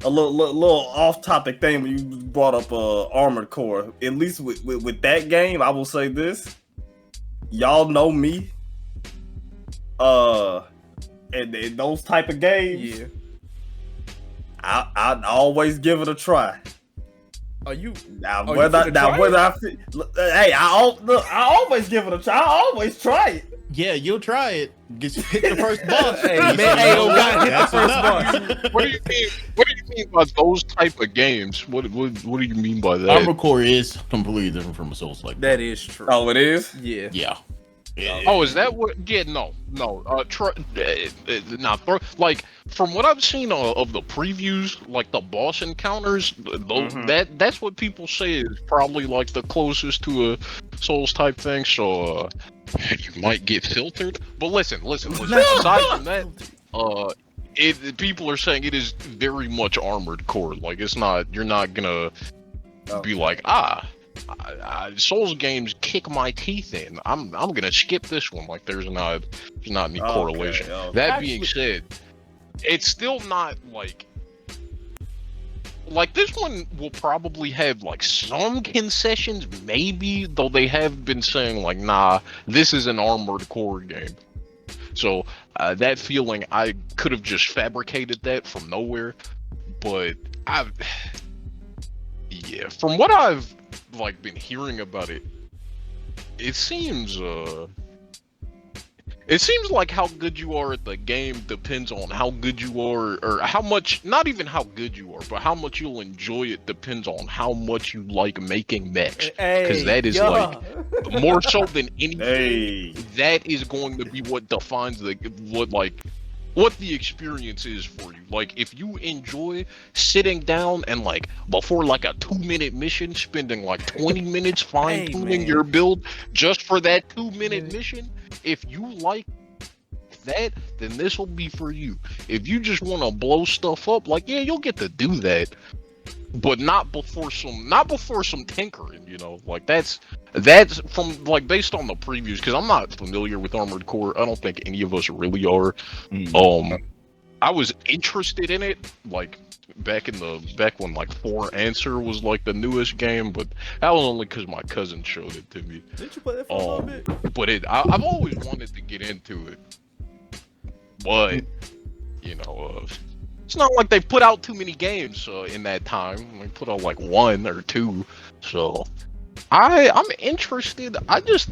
[SPEAKER 3] a little off-topic thing when you brought up Armored Core. At least with that game, I will say this. Y'all know me. And in those type of games,
[SPEAKER 2] yeah,
[SPEAKER 3] I always give it a try.
[SPEAKER 2] Are you?
[SPEAKER 3] Whether I always give it a try. I always try it.
[SPEAKER 1] Yeah, you'll try it. Get hit the first boss.
[SPEAKER 2] Hey, man, got hit the first boss.
[SPEAKER 4] What do you mean? What do you mean by those type of games? What do you mean by that?
[SPEAKER 1] Armored Core is completely different from a Souls like
[SPEAKER 2] that. Is true.
[SPEAKER 3] Oh, it is.
[SPEAKER 2] Yeah.
[SPEAKER 1] Yeah.
[SPEAKER 4] Oh, is that what? Yeah, no. Like from what I've seen of the previews, like the boss encounters, that's what people say is probably like the closest to a Souls type thing. So you might get filtered. But listen. Aside from that, people are saying it is very much Armored Core. Like it's not. You're not gonna be like Souls games kick my teeth in. I'm gonna skip this one. Like there's not any correlation. Okay. That being said, it's still not like this one will probably have like some concessions, maybe, though they have been saying like, nah, this is an Armored Core game. So that feeling, I could have just fabricated that from nowhere, but from what I've like been hearing about it, it seems like how good you are at the game depends on how good you are, or how much, not even how good you are, but how much you'll enjoy it depends on how much you like making mechs. Because that is like more so than anything. That is going to be what defines what the experience is for you. Like if you enjoy sitting down and like before like a 2-minute mission, spending like 20 minutes fine-tuning your build just for that 2-minute mission, if you like that, then this will be for you. If you just want to blow stuff up, like you'll get to do that, but not before some tinkering, you know. Like that's from like based on the previews, because I'm not familiar with Armored Core. I don't think any of us really are. I was interested in it like back when like 4 Answer was like the newest game, but that was only because my cousin showed it to me.
[SPEAKER 2] Didn't you play that for a little bit?
[SPEAKER 4] But I've always wanted to get into it, but you know, it's not like they put out too many games in that time. They put out like 1 or 2, so I'm interested. I just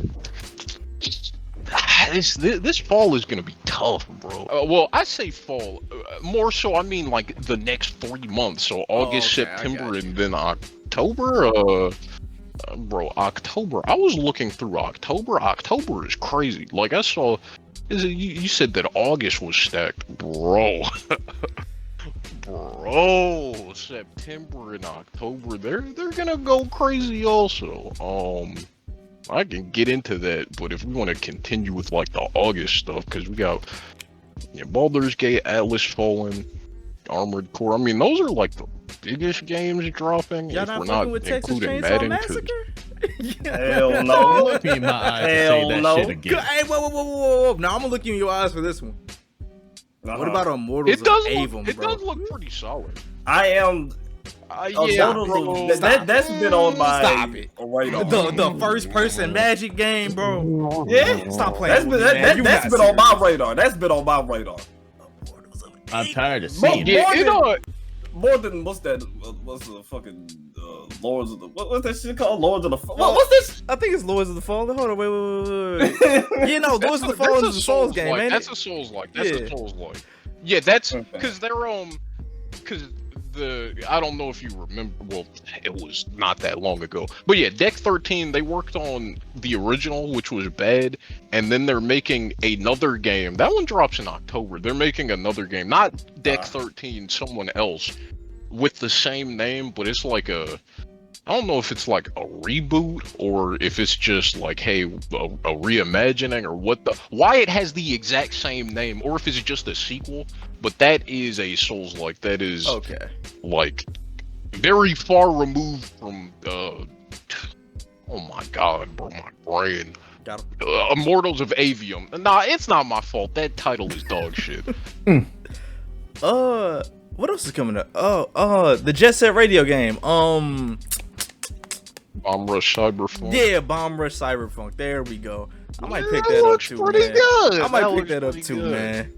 [SPEAKER 4] this fall is gonna be tough, bro. Well, I say fall. More so, I mean like the next 3 months. So August, September, and then October. Bro, October. I was looking through October. October is crazy. Like I saw, you said that August was stacked, bro. Bro, September and October, they're gonna go crazy also. I can get into that, but if we want to continue with like the August stuff, because we got Baldur's Gate, Atlas Fallen, Armored Core. I mean, those are like the biggest games dropping.
[SPEAKER 2] Y'all
[SPEAKER 4] if
[SPEAKER 2] not
[SPEAKER 4] we're not
[SPEAKER 2] with
[SPEAKER 4] including
[SPEAKER 2] Texas
[SPEAKER 4] Madden.
[SPEAKER 3] Hell no.
[SPEAKER 1] Look me in my eyes
[SPEAKER 3] Hell
[SPEAKER 1] and say
[SPEAKER 3] no.
[SPEAKER 1] that shit again.
[SPEAKER 2] Hey, whoa. No, I'm gonna look you in your eyes for this one. What about Immortals of Avon,
[SPEAKER 4] It
[SPEAKER 2] bro?
[SPEAKER 4] does look pretty solid.
[SPEAKER 3] I am.
[SPEAKER 4] Yeah, bro.
[SPEAKER 3] That's been on my
[SPEAKER 2] Stop it.
[SPEAKER 3] radar.
[SPEAKER 2] The first person Magic game, bro.
[SPEAKER 3] Yeah,
[SPEAKER 2] Stop playing.
[SPEAKER 3] That's been on my radar. That's been on my radar.
[SPEAKER 1] I'm tired of seeing
[SPEAKER 3] More than what's the fucking Lords of the what's that shit called? Lords of the what's this?
[SPEAKER 2] I think it's Lords of the Fallen. Hold on, wait. You know, Lords of the Fallen is a Souls game, man.
[SPEAKER 4] That's a Souls like. That's a Souls like. Yeah, that's because they're because I don't know if you remember. Well, it was not that long ago, but yeah, Deck 13. They worked on the original, which was bad, and then they're making another game. That one drops in October. They're making another game, not Deck 13, someone else with the same name, but it's like I don't know if it's like a reboot or if it's just like, hey, a reimagining or why it has the exact same name, or if it's just a sequel. But that is a Souls-like. That is like very far removed from. Oh my god, bro, my brain. Immortals of Avium. Nah, it's not my fault. That title is dog shit.
[SPEAKER 2] What else is coming up? The Jet Set Radio game.
[SPEAKER 4] Bomb Rush Cyberpunk.
[SPEAKER 2] Yeah, Bomb Rush Cyberpunk. There we go. I might pick that up too, man.
[SPEAKER 4] Good.
[SPEAKER 2] I might pick that up too, man.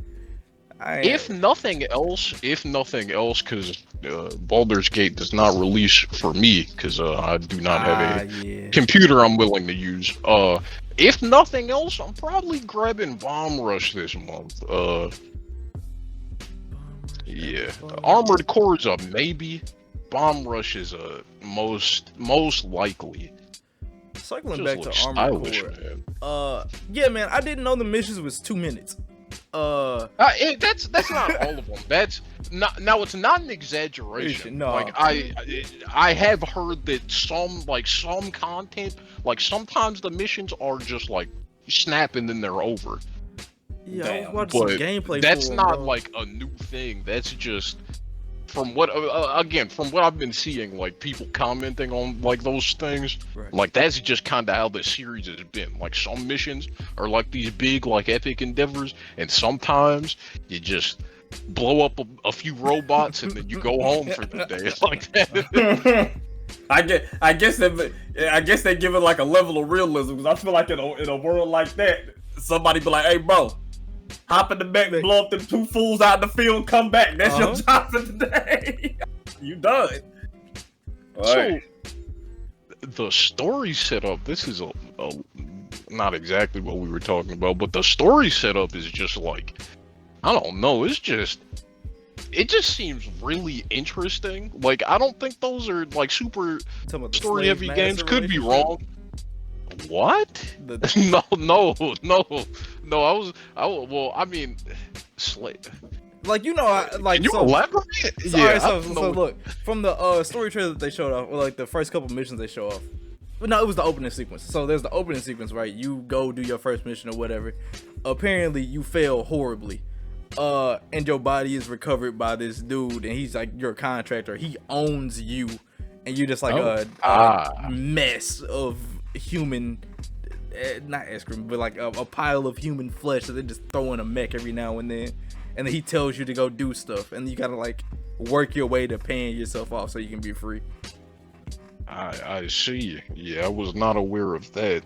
[SPEAKER 4] If nothing else, because Baldur's Gate does not release for me, because I do not have a computer I'm willing to use. If nothing else, I'm probably grabbing Bomb Rush this month. Yeah, Armored Core is a maybe. Bomb Rush is a most likely.
[SPEAKER 2] Circling back to Armored Core. Yeah, man, I didn't know the missions was 2 minutes.
[SPEAKER 4] That's not all of them. That's not. Now it's not an exaggeration.
[SPEAKER 2] No.
[SPEAKER 4] Like I have heard that some content, like sometimes the missions are just like snap and then they're over.
[SPEAKER 2] Yeah, I was watching some gameplay.
[SPEAKER 4] That's not like a new thing. That's just from what I've been seeing, like people commenting on like those things. Right. Like that's just kind of how the series has been. Like some missions are like these big, like epic endeavors, and sometimes you just blow up a few robots and then you go home for the day. It's like that.
[SPEAKER 3] I guess they give it like a level of realism, because I feel like in a world like that, somebody be like, "Hey, bro, hop in the back, blow up them 2 fools out in the field, come back. That's your job for today. You done."
[SPEAKER 4] So, the story setup, this is not exactly what we were talking about, but the story setup is just like, I don't know, it just seems really interesting. Like, I don't think those are like super story heavy games. Could be wrong. What? No. I mean, slave.
[SPEAKER 2] Like, you know,
[SPEAKER 4] Can you elaborate?
[SPEAKER 2] So look, from the story trailer that they showed off, or like the first couple missions they show off. But no, it was the opening sequence. So there's the opening sequence, right? You go do your first mission or whatever. Apparently, you fail horribly. And your body is recovered by this dude, and he's like your contractor. He owns you, and you're just like a mess of human, not excrement, but like a pile of human flesh that they just throw in a mech every now and then he tells you to go do stuff, and you gotta like work your way to paying yourself off so you can be free.
[SPEAKER 4] I see. Yeah, I was not aware of that.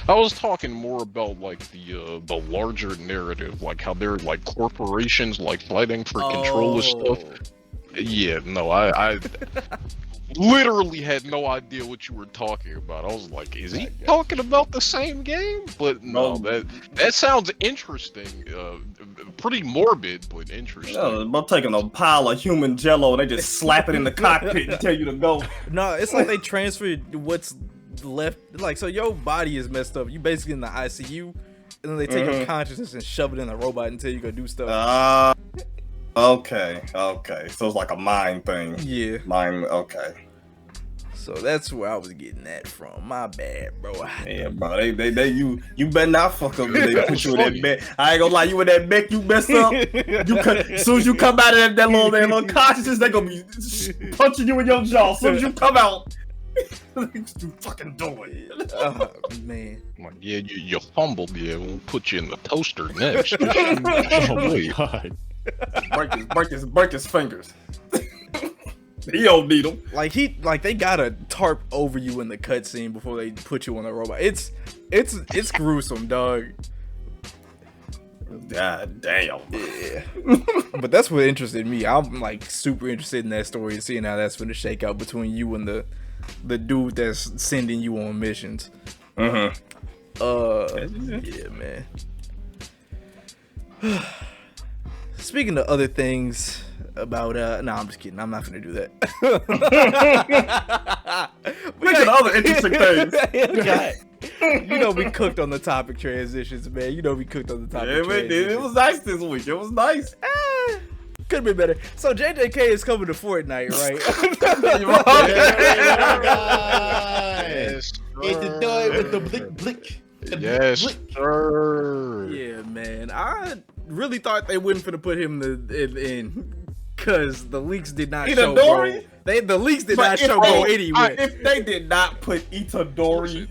[SPEAKER 4] I was talking more about like the larger narrative, like how they're like corporations like fighting for control of stuff. Yeah, no, literally had no idea what you were talking about. I was like, is he talking about the same game? But no, that sounds interesting. Pretty morbid, but interesting.
[SPEAKER 3] I'm taking a pile of human jello and they just slap it in the cockpit and tell you to go.
[SPEAKER 2] No, it's like they transferred what's left. Like, so your body is messed up. You basically in the ICU, and then they take your consciousness and shove it in a robot until you go do stuff.
[SPEAKER 3] Okay. So it's like a mind thing.
[SPEAKER 2] Yeah.
[SPEAKER 3] Mind. Okay.
[SPEAKER 2] So that's where I was getting that from. My bad, bro.
[SPEAKER 3] Yeah, bro. You better not fuck up when they put you in that bed. I ain't gonna lie, you in that bed, you mess up. As soon as you come out of that little consciousness, they gonna be punching you in your jaw. As soon as you come out, you fucking do it.
[SPEAKER 2] Oh man.
[SPEAKER 4] Like, yeah, you fumbled. Yeah, we'll put you in the toaster next.
[SPEAKER 1] Oh my god.
[SPEAKER 3] Break his fingers. He don't need them.
[SPEAKER 2] Like they got a tarp over you in the cutscene before they put you on the robot. It's gruesome, dog.
[SPEAKER 3] God damn.
[SPEAKER 2] Yeah. But that's what interested me. I'm like super interested in that story and seeing how that's gonna shake out between you and the dude that's sending you on missions.
[SPEAKER 3] Yeah,
[SPEAKER 2] man. Speaking of other things about I'm just kidding. I'm not gonna do that.
[SPEAKER 3] We got other interesting things.
[SPEAKER 2] You know we cooked on the topic transitions, man. You know we cooked on the topic.
[SPEAKER 3] Yeah, man, it was nice this week. It was nice.
[SPEAKER 2] Could have been better. So JJK is coming to Fortnite, right?
[SPEAKER 1] Yes, it's the toy with the blick.
[SPEAKER 4] Yes, sir.
[SPEAKER 2] Yeah, man. I really thought they wouldn't finna put him in because the leaks did not show
[SPEAKER 3] Itadori?
[SPEAKER 2] Bro. The leaks did not show Bro anyway.
[SPEAKER 3] If they did not put Itadori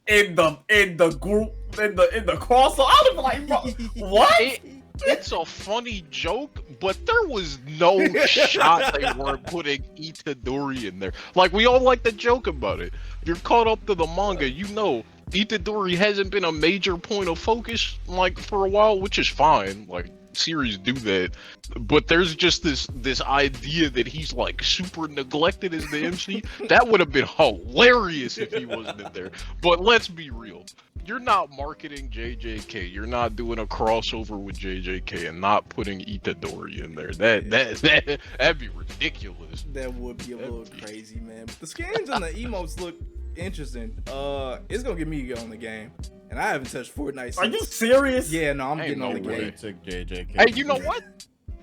[SPEAKER 3] in the group in the crossover, I would be like, bro, what?
[SPEAKER 4] It's a funny joke, but there was no shot they weren't putting Itadori in there. Like, we all like to joke about it. If you're caught up to the manga, you know Itadori hasn't been a major point of focus, like, for a while, which is fine. Like, series do that. But there's just this idea that he's, like, super neglected as the MC. That would have been hilarious if he wasn't in there. But let's be real. You're not marketing JJK. You're not doing a crossover with JJK and not putting Itadori in there. That'd be ridiculous.
[SPEAKER 2] That would be a little crazy, man. But the skins and the emotes look interesting. It's gonna get me on the game, and I haven't touched Fortnite since.
[SPEAKER 3] Are you serious?
[SPEAKER 2] Yeah, no, I'm getting on the game.
[SPEAKER 1] Took JJK.
[SPEAKER 4] Hey, you know what?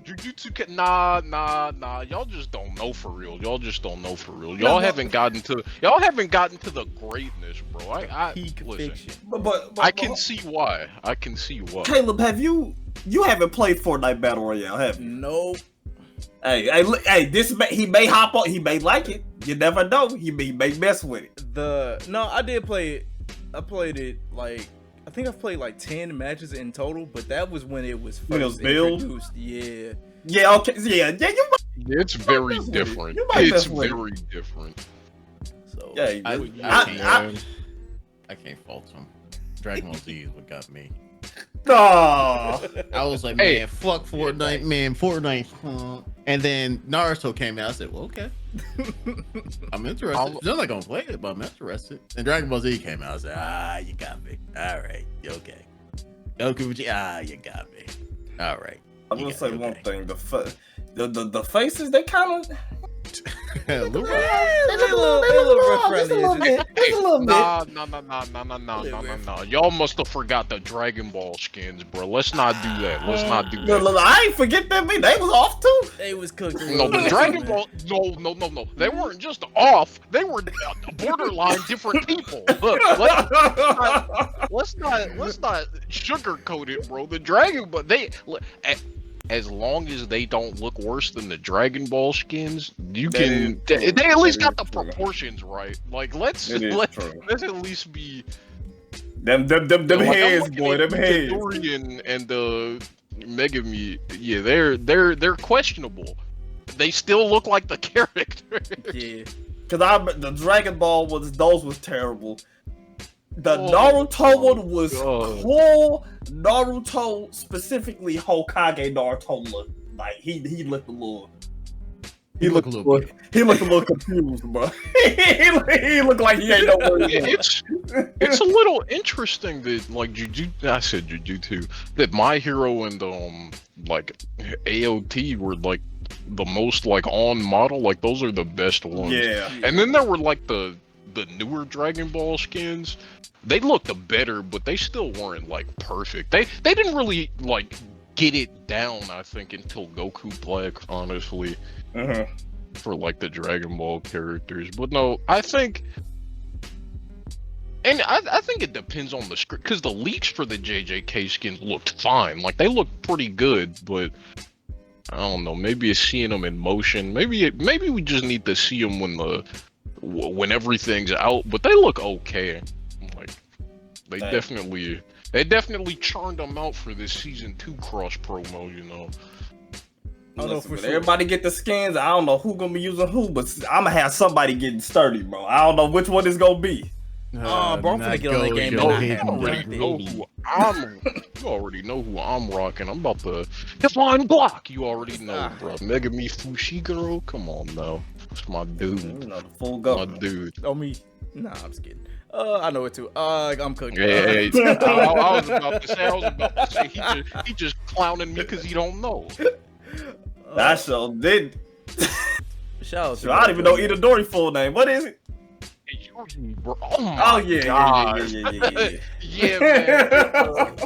[SPEAKER 4] Jujutsu nah. Y'all just don't know for real. Y'all haven't gotten to the greatness, bro. I listen.
[SPEAKER 3] But
[SPEAKER 4] I can see why.
[SPEAKER 3] Caleb, you haven't played Fortnite Battle Royale, have you?
[SPEAKER 2] Nope.
[SPEAKER 3] Hey, he may hop on, he may like it. You never know. He may mess with it.
[SPEAKER 2] No, I did play it. I played it like I think I've played like 10 matches in total, but that was when it was first introduced. Yeah.
[SPEAKER 3] Yeah. Okay. Yeah.
[SPEAKER 4] It's very different. It's very different.
[SPEAKER 2] So
[SPEAKER 1] I can't fault him. Dragon Ball Z is what got me.
[SPEAKER 3] I
[SPEAKER 1] was like, man, fuck Fortnite, man, Fortnite. And then Naruto came out. I said, well, okay. I'm interested. I'm not gonna play it, but I'm interested. And Dragon Ball Z came out. I said, you got me. All right, okay. You got me. All right.
[SPEAKER 3] I'm gonna say one thing. The faces, they kind of.
[SPEAKER 1] A little
[SPEAKER 2] rough around the edges.
[SPEAKER 4] Nah. Y'all must have forgot the Dragon Ball skins, bro. Let's not do that.
[SPEAKER 3] Look, I ain't forget that. They was off too.
[SPEAKER 2] They was cooked.
[SPEAKER 4] No, the Dragon Ball. No. They weren't just off. They were borderline different people. Look, let's not sugarcoat it, bro. The Dragon Ball. As long as they don't look worse than the Dragon Ball skins, they at least got the proportions right. Like let's at least be
[SPEAKER 3] them heads, boy. Them heads.
[SPEAKER 4] Dorian and the Megami, yeah, they're questionable. They still look like the character.
[SPEAKER 2] Yeah,
[SPEAKER 3] because the Dragon Ball was terrible. The Naruto one was cool. Naruto, specifically Hokage Naruto, looked like he looked a little
[SPEAKER 1] He look a little
[SPEAKER 3] confused, bro. he look like he ain't no words.
[SPEAKER 4] It's a little interesting that like Jujutsu, that My Hero and like AOT were like the most like on model. Like those are the best ones.
[SPEAKER 3] Yeah.
[SPEAKER 4] And then there were like the newer Dragon Ball skins. They looked better, but they still weren't like perfect. They didn't really like get it down, I think, until Goku Black, honestly. For like the Dragon Ball characters. But no, I think, and I think it depends on the script, because the leaks for the JJK skins looked fine. Like they looked pretty good, but I don't know, maybe it's seeing them in motion. Maybe we just need to see them when everything's out, but they look okay. Like they definitely churned them out for this season 2 cross promo, you know.
[SPEAKER 3] Listen, everybody get the skins. I don't know who gonna be using who, but I'm gonna have somebody getting sturdy, bro. I don't know which one it's gonna be.
[SPEAKER 2] Bro, I'm finna get on that game.
[SPEAKER 4] You already know who I'm rocking. I'm about to define block. You already know, bro. Megami Fushiguro. Come on now, that's my dude.
[SPEAKER 3] You know, the full go.
[SPEAKER 4] My dude.
[SPEAKER 2] Oh me? Nah, I'm just kidding. I know it too. I'm cooking.
[SPEAKER 4] I was about to say he just clowning me because he don't know.
[SPEAKER 3] I sure did.
[SPEAKER 2] Shout out to
[SPEAKER 3] I don't even know Itadori's full name. What is it?
[SPEAKER 4] Oh yeah. Yeah, man.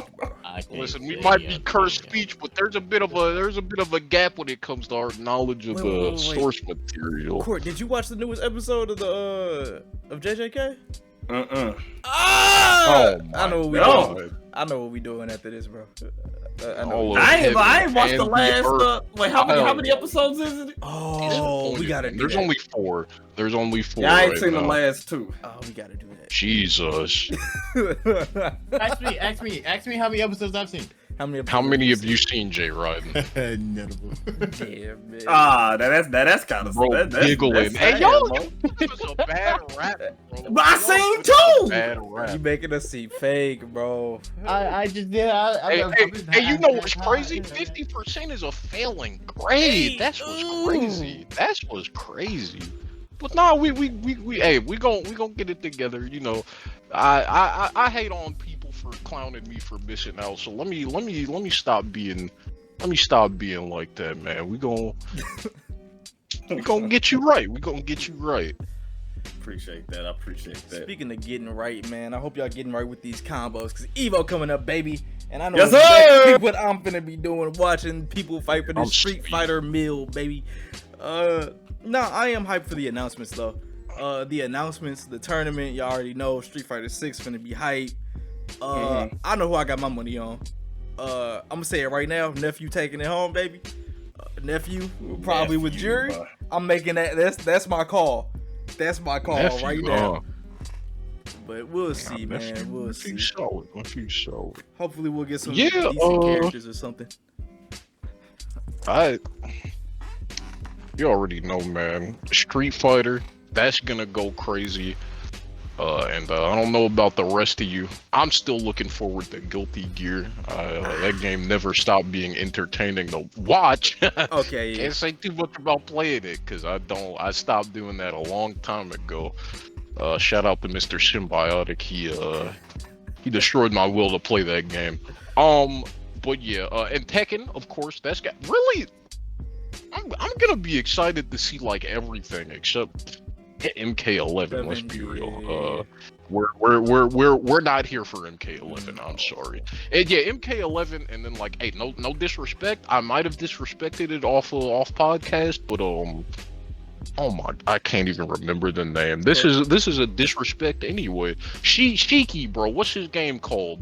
[SPEAKER 4] Listen, we might be cursed speech, but there's a bit of a gap when it comes to our knowledge of the source material.
[SPEAKER 2] Court, did you watch the newest episode of JJK?
[SPEAKER 3] Oh,
[SPEAKER 2] I know what we doing. I know what we doing after this, bro.
[SPEAKER 3] I ain't watched the last. Wait, how many episodes is it?
[SPEAKER 2] Oh, we gotta do
[SPEAKER 4] There's
[SPEAKER 2] that.
[SPEAKER 4] only 4. There's only 4.
[SPEAKER 3] Yeah, I ain't seen
[SPEAKER 4] now.
[SPEAKER 3] the last 2.
[SPEAKER 2] Oh, we gotta do that.
[SPEAKER 4] Jesus.
[SPEAKER 1] Ask me how many episodes I've seen.
[SPEAKER 4] How many have you seen, Jay Ryden?
[SPEAKER 1] None of them.
[SPEAKER 2] Yeah, man.
[SPEAKER 3] That's kind of
[SPEAKER 4] bro. Giggling. Hey, y'all, this was a bad rap, bro.
[SPEAKER 3] But I seen too.
[SPEAKER 4] Bad rap.
[SPEAKER 2] You making us see fake, bro.
[SPEAKER 1] I just did.
[SPEAKER 4] Hey, you know what's crazy? 50% is a failing grade. That's what's crazy. That's what's crazy. But nah, we gonna get it together. You know, I hate on people for clowning me for missing out. So let me stop being like that, man. We gonna get you right. We gonna get you right.
[SPEAKER 3] Appreciate that. I appreciate that.
[SPEAKER 2] Speaking of getting right, man, I hope y'all getting right with these combos, because Evo coming up, baby. And I know exactly what I'm finna be doing, watching people fight for this Street Fighter meal, baby. No, I am hyped for the announcements, though. The announcements, the tournament, y'all already know. Street Fighter 6 finna be hype. I know who I got my money on. I'm gonna say it right now. Nephew taking it home, baby. Nephew, probably with jury. I'm making that. That's my call. That's my call right now. But we'll see, man. We'll see. Hopefully, we'll get some decent characters or something.
[SPEAKER 4] You already know, man. Street Fighter, that's gonna go crazy. And I don't know about the rest of you. I'm still looking forward to Guilty Gear. That game never stopped being entertaining to watch.
[SPEAKER 2] Okay, yeah.
[SPEAKER 4] Can't say too much about playing it, because I stopped doing that a long time ago. Shout out to Mr. Symbiotic. He destroyed my will to play that game. But yeah, and Tekken, of course, that's got really. I'm gonna be excited to see like everything except MK11. Let's be real. We're not here for MK11. I'm sorry. And yeah, MK11, and then like, hey, no disrespect. I might have disrespected it off podcast, but oh my, I can't even remember the name. This is a disrespect anyway. Shiki, bro. What's his game called?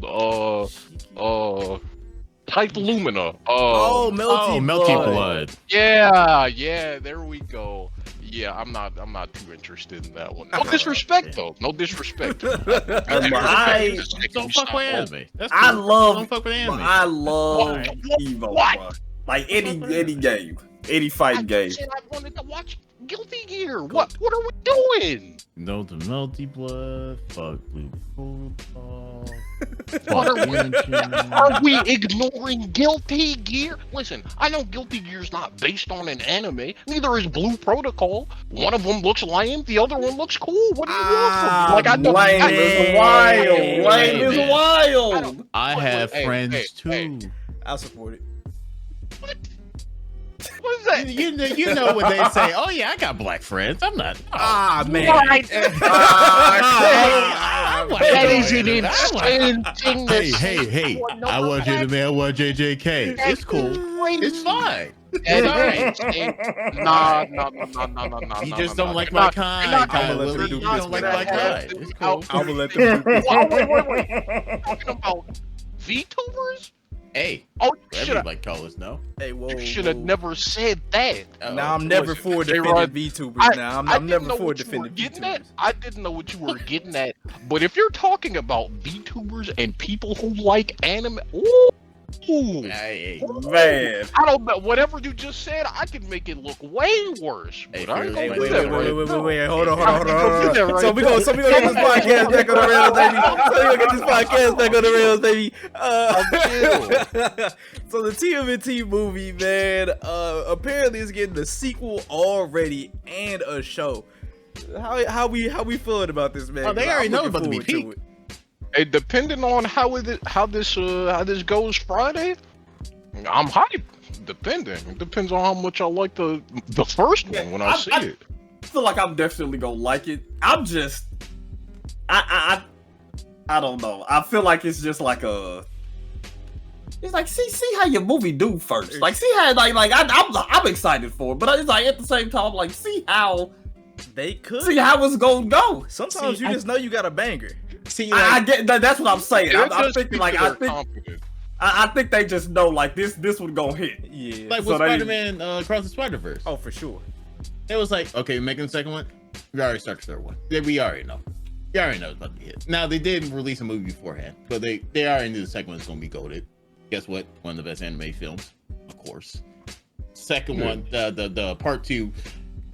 [SPEAKER 4] Type Lumina.
[SPEAKER 1] Melty Blood.
[SPEAKER 4] Yeah, there we go. Yeah, I'm not too interested in that one. No disrespect though. No disrespect.
[SPEAKER 1] Don't fuck with anime.
[SPEAKER 3] I love
[SPEAKER 4] Evo.
[SPEAKER 3] Bro. Like any game, any fighting game.
[SPEAKER 4] I wanted to watch Guilty Gear. What are we doing?
[SPEAKER 1] No to melty blood. Fuck blue football.
[SPEAKER 4] Are we ignoring Guilty Gear? Listen, I know Guilty Gear's not based on an anime. Neither is Blue Protocol. One of them looks lame. The other one looks cool. What do you want from me? Like,
[SPEAKER 3] lame is wild. Lame is wild.
[SPEAKER 1] I have friends too.
[SPEAKER 2] I'll support it.
[SPEAKER 4] What is that?
[SPEAKER 1] You know what they say? Oh yeah, I got black friends. I'm not.
[SPEAKER 2] Man.
[SPEAKER 4] That is an insane thing.
[SPEAKER 1] Hey! I want you to man. I want JJK. It's cool. It's fine.
[SPEAKER 4] Nah.
[SPEAKER 1] You just don't like my kind. You don't like my kind. It's cool.
[SPEAKER 2] I'm gonna let them do
[SPEAKER 4] Wait. Talking about VTubers?
[SPEAKER 1] Hey,
[SPEAKER 4] oh,
[SPEAKER 1] everybody call us no.
[SPEAKER 2] Hey, whoa,
[SPEAKER 4] you should have never said that.
[SPEAKER 2] Now I'm never for defending VTubers. Now I'm never for defending VTubers.
[SPEAKER 4] I didn't know what you were getting at. But if you're talking about VTubers and people who like anime,
[SPEAKER 1] Hey,
[SPEAKER 3] man,
[SPEAKER 4] I don't know. Whatever you just said, I can make it look way worse.
[SPEAKER 2] Hey,
[SPEAKER 4] but I ain't gonna
[SPEAKER 2] wait,
[SPEAKER 4] do that
[SPEAKER 2] wait, hold on. So we gonna get this podcast back on the rails, baby. So the TMNT movie, man, apparently is getting a sequel already and a show. How we feeling about this, man?
[SPEAKER 1] Oh, they already know about to be peaked.
[SPEAKER 4] Hey, depending on how this goes Friday, I'm hyped. It depends on how much I like the first one when I see it.
[SPEAKER 3] I feel like I'm definitely gonna like it. I'm just, I don't know. I feel like it's just like it's like see how your movie do first. Like see how I'm excited for it, but it's like at the same time like see how
[SPEAKER 2] they could
[SPEAKER 3] see how it's gonna go.
[SPEAKER 2] Sometimes you just know you got a banger.
[SPEAKER 1] See,
[SPEAKER 3] like, I get that. That's what I'm saying. I'm thinking like I think they just know like this one gonna hit.
[SPEAKER 2] Yeah.
[SPEAKER 1] Like with Spider-Man Across the Spider-Verse.
[SPEAKER 2] Oh, for sure.
[SPEAKER 1] It was like, okay, we're making the second one. We already started the third one. We already know. You already know it's about to be hit. Now they did release a movie beforehand, but they already knew the second one's gonna be goated. Guess what? One of the best anime films, of course. Second one, the part 2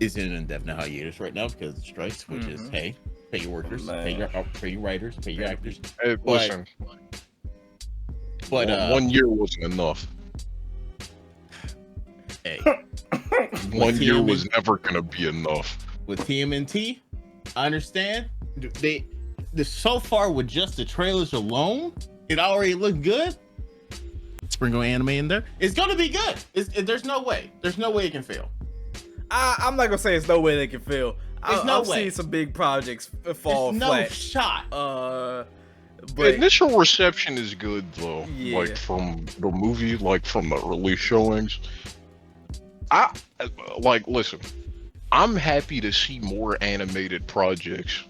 [SPEAKER 1] is in indefinite hiatus right now because of the strikes, which is hey. Pay your workers, pay your writers, pay your actors.
[SPEAKER 4] Hey, listen.
[SPEAKER 1] But
[SPEAKER 4] 1 year wasn't enough.
[SPEAKER 1] Hey,
[SPEAKER 4] 1 year was never gonna be enough.
[SPEAKER 1] With TMNT, I understand. So far with just the trailers alone, it already looked good. Sprinkle anime in there. It's gonna be good. There's no way. There's no way it can fail.
[SPEAKER 2] I'm not gonna say it's no way they can fail. I've seen some big projects fall flat.
[SPEAKER 1] No shot.
[SPEAKER 4] But the initial reception is good though.
[SPEAKER 2] Yeah.
[SPEAKER 4] Like from the movie, like from the release showings. Listen, I'm happy to see more animated projects.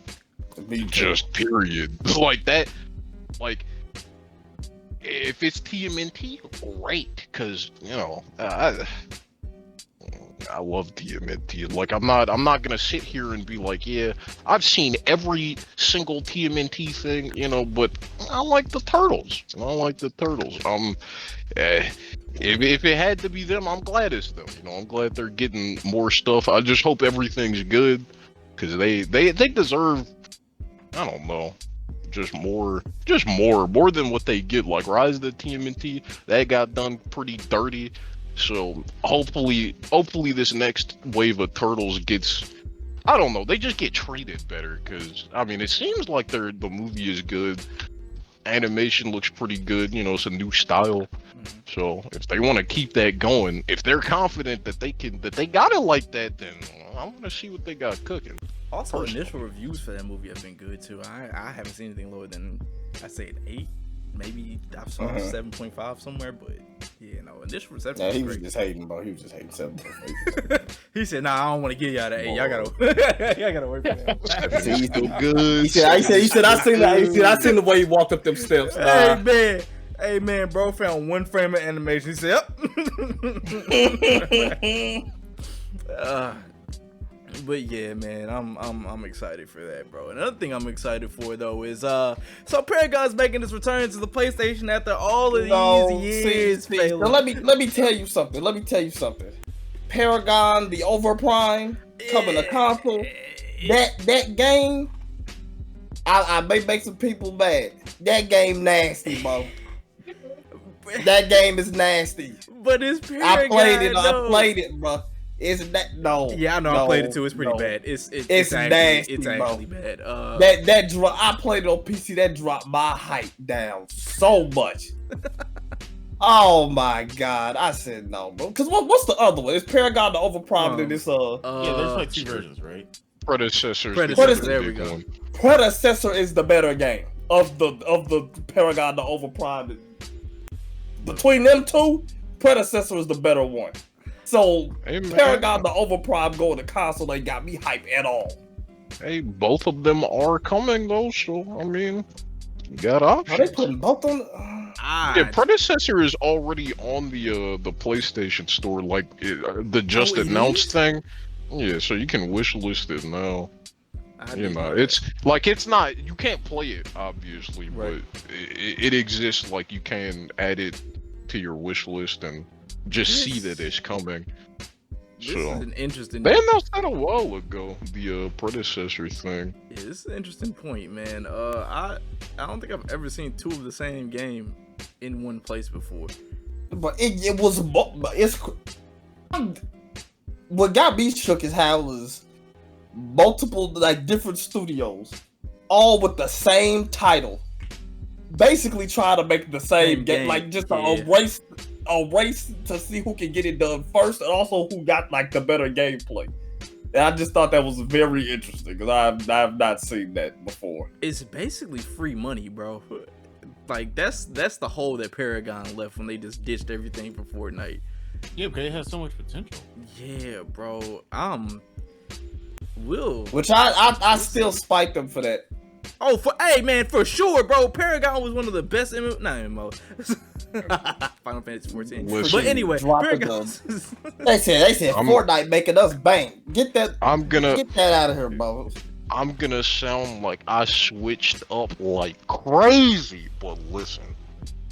[SPEAKER 4] Just period. Like that. Like if it's TMNT, great, because I love TMNT. Like I'm not gonna sit here and be like, yeah, I've seen every single TMNT thing, but I like the turtles. If it had to be them, I'm glad it's them. I'm glad they're getting more stuff. I just hope everything's good because they deserve. I don't know. Just more than what they get. Like Rise of the TMNT, that got done pretty dirty. So hopefully this next wave of turtles gets, I don't know, they just get treated better because it seems like the movie is good. Animation looks pretty good, it's a new style. So if they want to keep that going, if they're confident that they got it like that, then I want to see what they got cooking.
[SPEAKER 2] Also, initial reviews for that movie have been good too. I haven't seen anything lower than I say an 8. Maybe I saw 7.5 somewhere, but initial reception.
[SPEAKER 3] Yeah, he was just hating, bro. He was just hating 7.8.
[SPEAKER 2] He said, "Nah, I don't want to give y'all that 8. Y'all gotta work for that."
[SPEAKER 1] He's so good.
[SPEAKER 3] He said, I seen the way he walked up them steps.
[SPEAKER 2] Hey man, bro found one frame of animation. He said, "Yep." But yeah, man, I'm excited for that, bro. Another thing I'm excited for though is so Paragon's making his return to the PlayStation after all of these years.
[SPEAKER 3] Now let me tell you something. Paragon, the Overprime. coming to console. That game, I may make some people mad. That game nasty, bro. That game is nasty.
[SPEAKER 2] But it's Paragon.
[SPEAKER 3] I played it, bro. Is that no?
[SPEAKER 2] Yeah, I know. I played it too. It's pretty bad. It's
[SPEAKER 3] nasty.
[SPEAKER 2] It's actually bad.
[SPEAKER 3] That drop. I played it on PC. That dropped my hype down so much. Oh my god! I said no, bro. Because what's the other one? It's Paragon the Overprime and this
[SPEAKER 1] yeah, there's like 2 versions, right?
[SPEAKER 4] Predecessor.
[SPEAKER 2] There we go.
[SPEAKER 3] Predecessor is the better game of the Paragon the Overprime. Between them two, Predecessor is the better one. So Paragon the Overprime going to console ain't got me hype at all.
[SPEAKER 4] Hey, both of them are coming though, so I mean, you got options.
[SPEAKER 3] Are they putting both on?
[SPEAKER 4] Yeah, Predecessor is already on the PlayStation Store, like the just announced thing. Yeah, so you can wishlist it now. You know, it's like it's not you can't play it obviously, right. But it exists. Like you can add it to your wish list and just see that it's coming.
[SPEAKER 2] This is an interesting.
[SPEAKER 4] They announced that a while ago. The Predecessor thing.
[SPEAKER 2] Yeah, this is an interesting point, man. I don't think I've ever seen 2 of the same game in one place before.
[SPEAKER 3] But it was it's what got me shook is how it was multiple like different studios, all with the same title, basically trying to make the same game, like just a race to see who can get it done first, and also who got like the better gameplay. And I just thought that was very interesting because I've not seen that before.
[SPEAKER 2] It's basically free money, bro. Like that's the hole that Paragon left when they just ditched everything for Fortnite.
[SPEAKER 1] Yeah, because it has so much potential.
[SPEAKER 2] Yeah, bro.
[SPEAKER 3] Which I still spiked them for that.
[SPEAKER 2] Oh, hey man, for sure, bro. Paragon was one of the best MMO. Final Fantasy 14. But anyway, Paragon.
[SPEAKER 3] They said Fortnite making us bang. Get that out of here, bro.
[SPEAKER 4] I'm gonna sound like I switched up like crazy, but listen.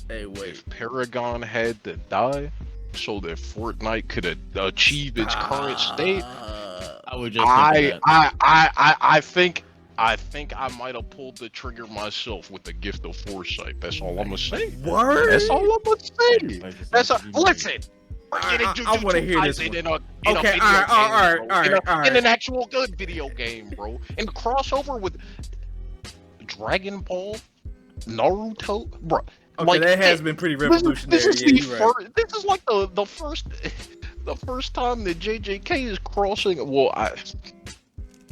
[SPEAKER 2] Hey, wait.
[SPEAKER 4] If Paragon had to die so that Fortnite could achieve its current state,
[SPEAKER 1] I would just.
[SPEAKER 4] I think I might have pulled the trigger myself with the gift of foresight. That's all I'm gonna say.
[SPEAKER 2] Word.
[SPEAKER 4] That's all I'm gonna say. That's listen.
[SPEAKER 2] I want to hear this one.
[SPEAKER 4] In an actual good video game, bro. In the crossover with Dragon Ball, Naruto, bro.
[SPEAKER 2] Okay, like, that has been pretty revolutionary.
[SPEAKER 4] This is like the first time that JJK is crossing. Well, I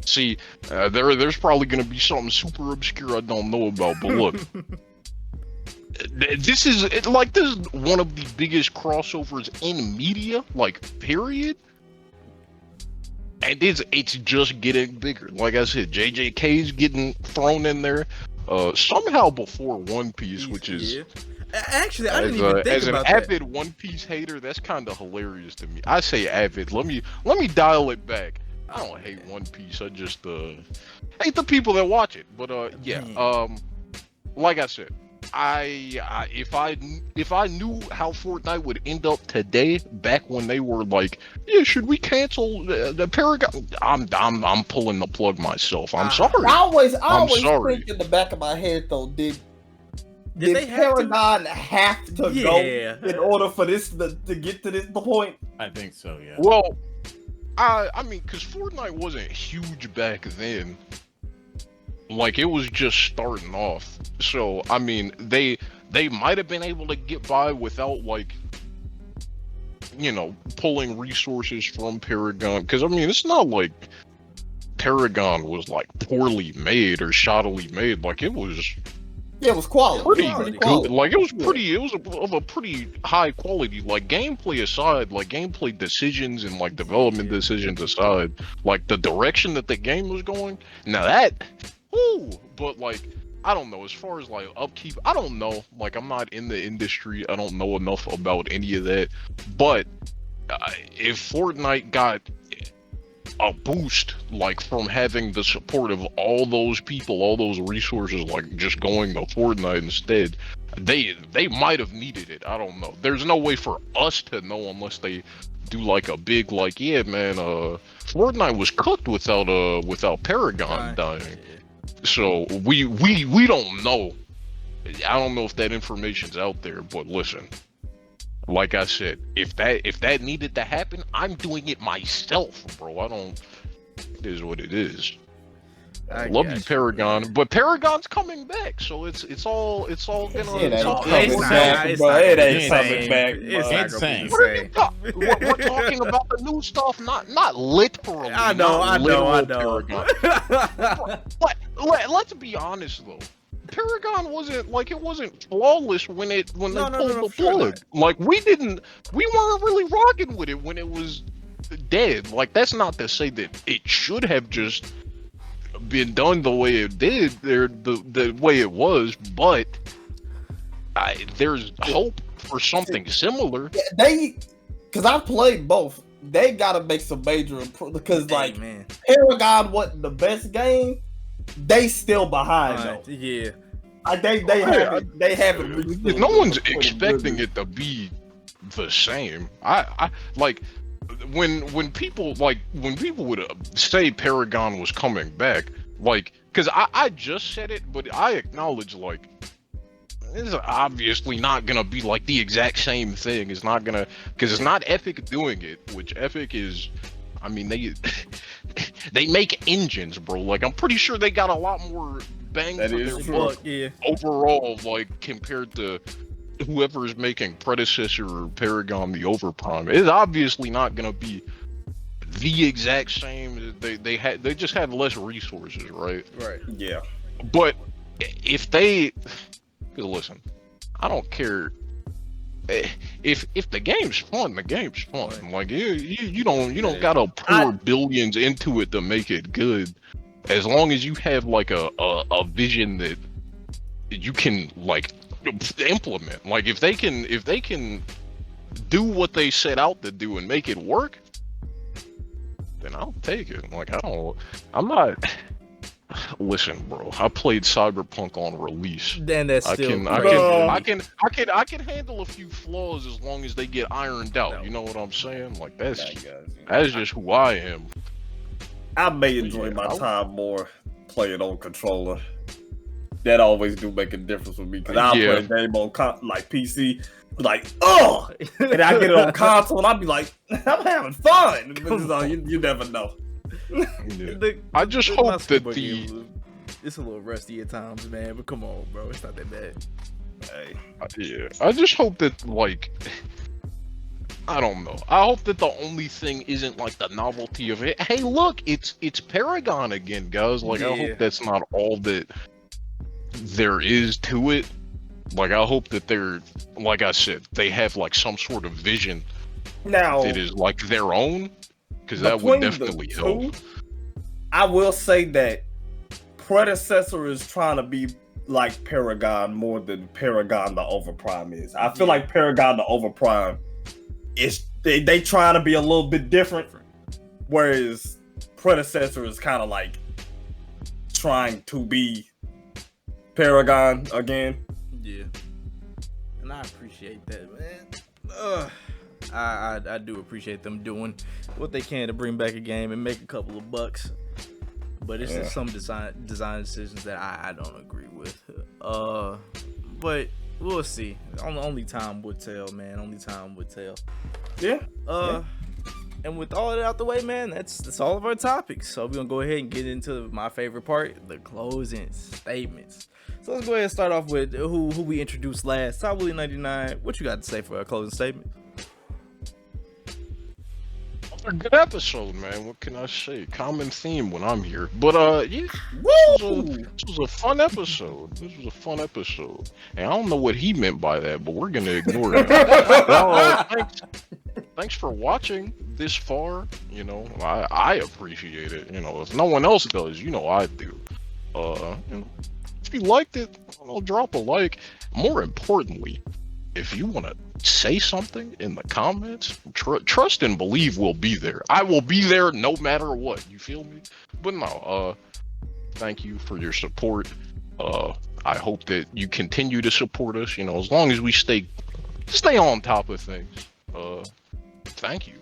[SPEAKER 4] see. There's probably gonna be something super obscure I don't know about. But look. This is one of the biggest crossovers in media, like period. And it's just getting bigger. Like I said, JJK is getting thrown in there somehow before One Piece, which is
[SPEAKER 2] actually I didn't even think about that. As an
[SPEAKER 4] avid One Piece hater, that's kind of hilarious to me. I say avid. Let me dial it back. I don't hate One Piece. I just hate the people that watch it. But like I said. If I knew how Fortnite would end up today, back when they were like, yeah, should we cancel the Paragon? I'm pulling the plug myself. I'm sorry.
[SPEAKER 3] I always think in the back of my head though, did Paragon have to go in order for this to get to this point?
[SPEAKER 1] I think so. Yeah.
[SPEAKER 4] Well, I mean, because Fortnite wasn't huge back then. Like, it was just starting off. So, I mean, they might have been able to get by without, like, you know, pulling resources from Paragon. Because, I mean, it's not like Paragon was, like, poorly made or shoddily made. Like, it was...
[SPEAKER 3] Yeah, it was quality.
[SPEAKER 4] Pretty good. Like, it was pretty... It was of a pretty high quality. Like, gameplay aside, like, gameplay decisions and, like, development decisions aside, like, the direction that the game was going, now that... Ooh, but like, I don't know, as far as like upkeep, I don't know, like I'm not in the industry, I don't know enough about any of that, but if Fortnite got a boost, like from having the support of all those people, all those resources, like just going to Fortnite instead, they might have needed it, I don't know. There's no way for us to know unless they do like a big, like, yeah man, Fortnite was cooked without Paragon dying. So we don't know. I don't know if that information's out there, but listen. Like I said, if that needed to happen, I'm doing it myself, bro. It is what it is. I love you, Paragon, but Paragon's coming back, so it's all gonna.
[SPEAKER 3] It ain't coming back, bro. It ain't coming back.
[SPEAKER 1] It's insane.
[SPEAKER 4] We're talking about the new stuff, not literally.
[SPEAKER 2] I know.
[SPEAKER 4] But let's be honest though. Paragon wasn't flawless when they pulled the plug. Like we weren't really rocking with it when it was dead. Like that's not to say that it should have just been done the way it did, the way it was, but there's hope for something similar.
[SPEAKER 3] Because I played both. They gotta make some major improvements because Paragon wasn't the best game. They still behind though.
[SPEAKER 2] Yeah.
[SPEAKER 3] Like they haven't.
[SPEAKER 4] No one's expecting it to be the same. I like when people would say Paragon was coming back, like because I just said it, but I acknowledge like it's obviously not gonna be like the exact same thing. It's not gonna because it's not Epic doing it, which Epic is. I mean, they make engines, bro. Like, I'm pretty sure they got a lot more bang for their buck overall, like, compared to whoever's making predecessor or Paragon the Overprime. It's obviously not gonna be the exact same. They just had less resources, right?
[SPEAKER 3] Right. Yeah.
[SPEAKER 4] But if they, listen, I don't care. If the game's fun, the game's fun. Like you don't gotta pour billions into it to make it good. As long as you have like a vision that you can like implement. Like if they can do what they set out to do and make it work, then I'll take it. Like I'm not. Listen, bro. I played Cyberpunk on release.
[SPEAKER 2] Then that's
[SPEAKER 4] I
[SPEAKER 2] still.
[SPEAKER 4] can handle a few flaws as long as they get ironed out. No. You know what I'm saying? Like that's just who I am.
[SPEAKER 3] I may enjoy my time more playing on controller. That always do make a difference with me because I play a game on like PC, like and I get it on console and I'll be like, I'm having fun. You never know.
[SPEAKER 4] Yeah. I just hope that
[SPEAKER 2] it's a little rusty at times, man. But come on, bro, it's not that bad.
[SPEAKER 4] Hey. I just hope that like I don't know. I hope that the only thing isn't like the novelty of it. Hey, look, it's Paragon again, guys. Like I hope that's not all that there is to it. Like I hope that they're like I said, they have like some sort of vision
[SPEAKER 3] now
[SPEAKER 4] that is like their own. Because that would definitely help.
[SPEAKER 3] I will say that predecessor is trying to be like Paragon more than Paragon the Overprime is. I feel like Paragon the Overprime is they trying to be a little bit different, whereas predecessor is kind of like trying to be Paragon again.
[SPEAKER 2] Yeah, and I appreciate that, man. I do appreciate them doing what they can to bring back a game and make a couple of bucks, but it's just some design decisions that I don't agree with. But we'll see. Only time would tell, man. Only time would tell.
[SPEAKER 3] Yeah.
[SPEAKER 2] And with all that out the way, man, that's all of our topics. So we're gonna go ahead and get into my favorite part, the closing statements. So let's go ahead and start off with who we introduced last. Top Willie 99. What you got to say for a closing statement?
[SPEAKER 4] A good episode, man. What can I say? Common theme when I'm here. But this was a fun episode. And I don't know what he meant by that, but we're gonna ignore it. Well, thanks for watching this far. You know, I appreciate it. You know, if no one else does, you know I do. If you liked it, I'll drop a like. More importantly, if you want to say something in the comments, trust and believe we'll be there. I will be there no matter what. You feel me? But no, thank you for your support. I hope that you continue to support us. You know, as long as we stay on top of things. Thank you.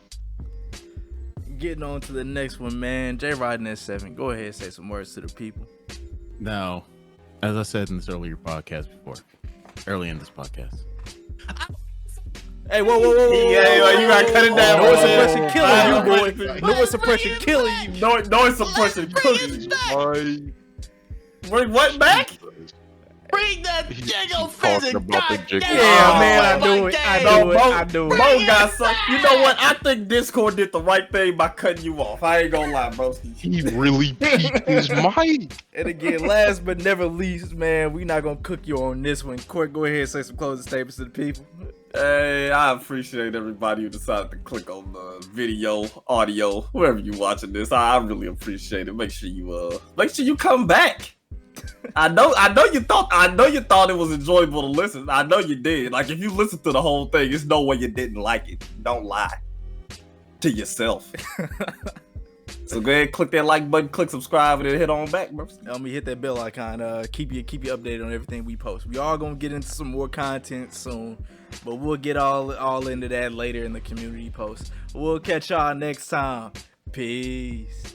[SPEAKER 2] getting on to the next one, man. J Rod and S7, go ahead and say some words to the people.
[SPEAKER 1] Now, as I said in this early in this podcast.
[SPEAKER 2] Hey, whoa.
[SPEAKER 3] Yeah, you gotta cut it down.
[SPEAKER 2] Noise suppression killing you, boy. Noise suppression killing you.
[SPEAKER 3] Noise suppression killing you. Bring what back?
[SPEAKER 1] Bring that jiggle physics.
[SPEAKER 2] Yeah, man, I do it.
[SPEAKER 3] Mo got some. You know what? I think Discord did the right thing by cutting you off. I ain't gonna lie, bro.
[SPEAKER 4] He really peaked his mic.
[SPEAKER 2] And again, last but never least, man, we not gonna cook you on this one. Court, go ahead and say some closing statements to the people.
[SPEAKER 3] Hey, I appreciate everybody who decided to click on the video, audio, wherever you watching this. I really appreciate it. Make sure you come back. I know you thought it was enjoyable to listen. I know you did. Like, if you listen to the whole thing, there's no way you didn't like it. Don't lie to yourself. So go ahead, click that like button, click subscribe, and then hit on back, bro.
[SPEAKER 2] Let me hit that bell icon. Keep you updated on everything we post. We are gonna get into some more content soon, but we'll get all into that later in the community post. We'll catch y'all next time. Peace.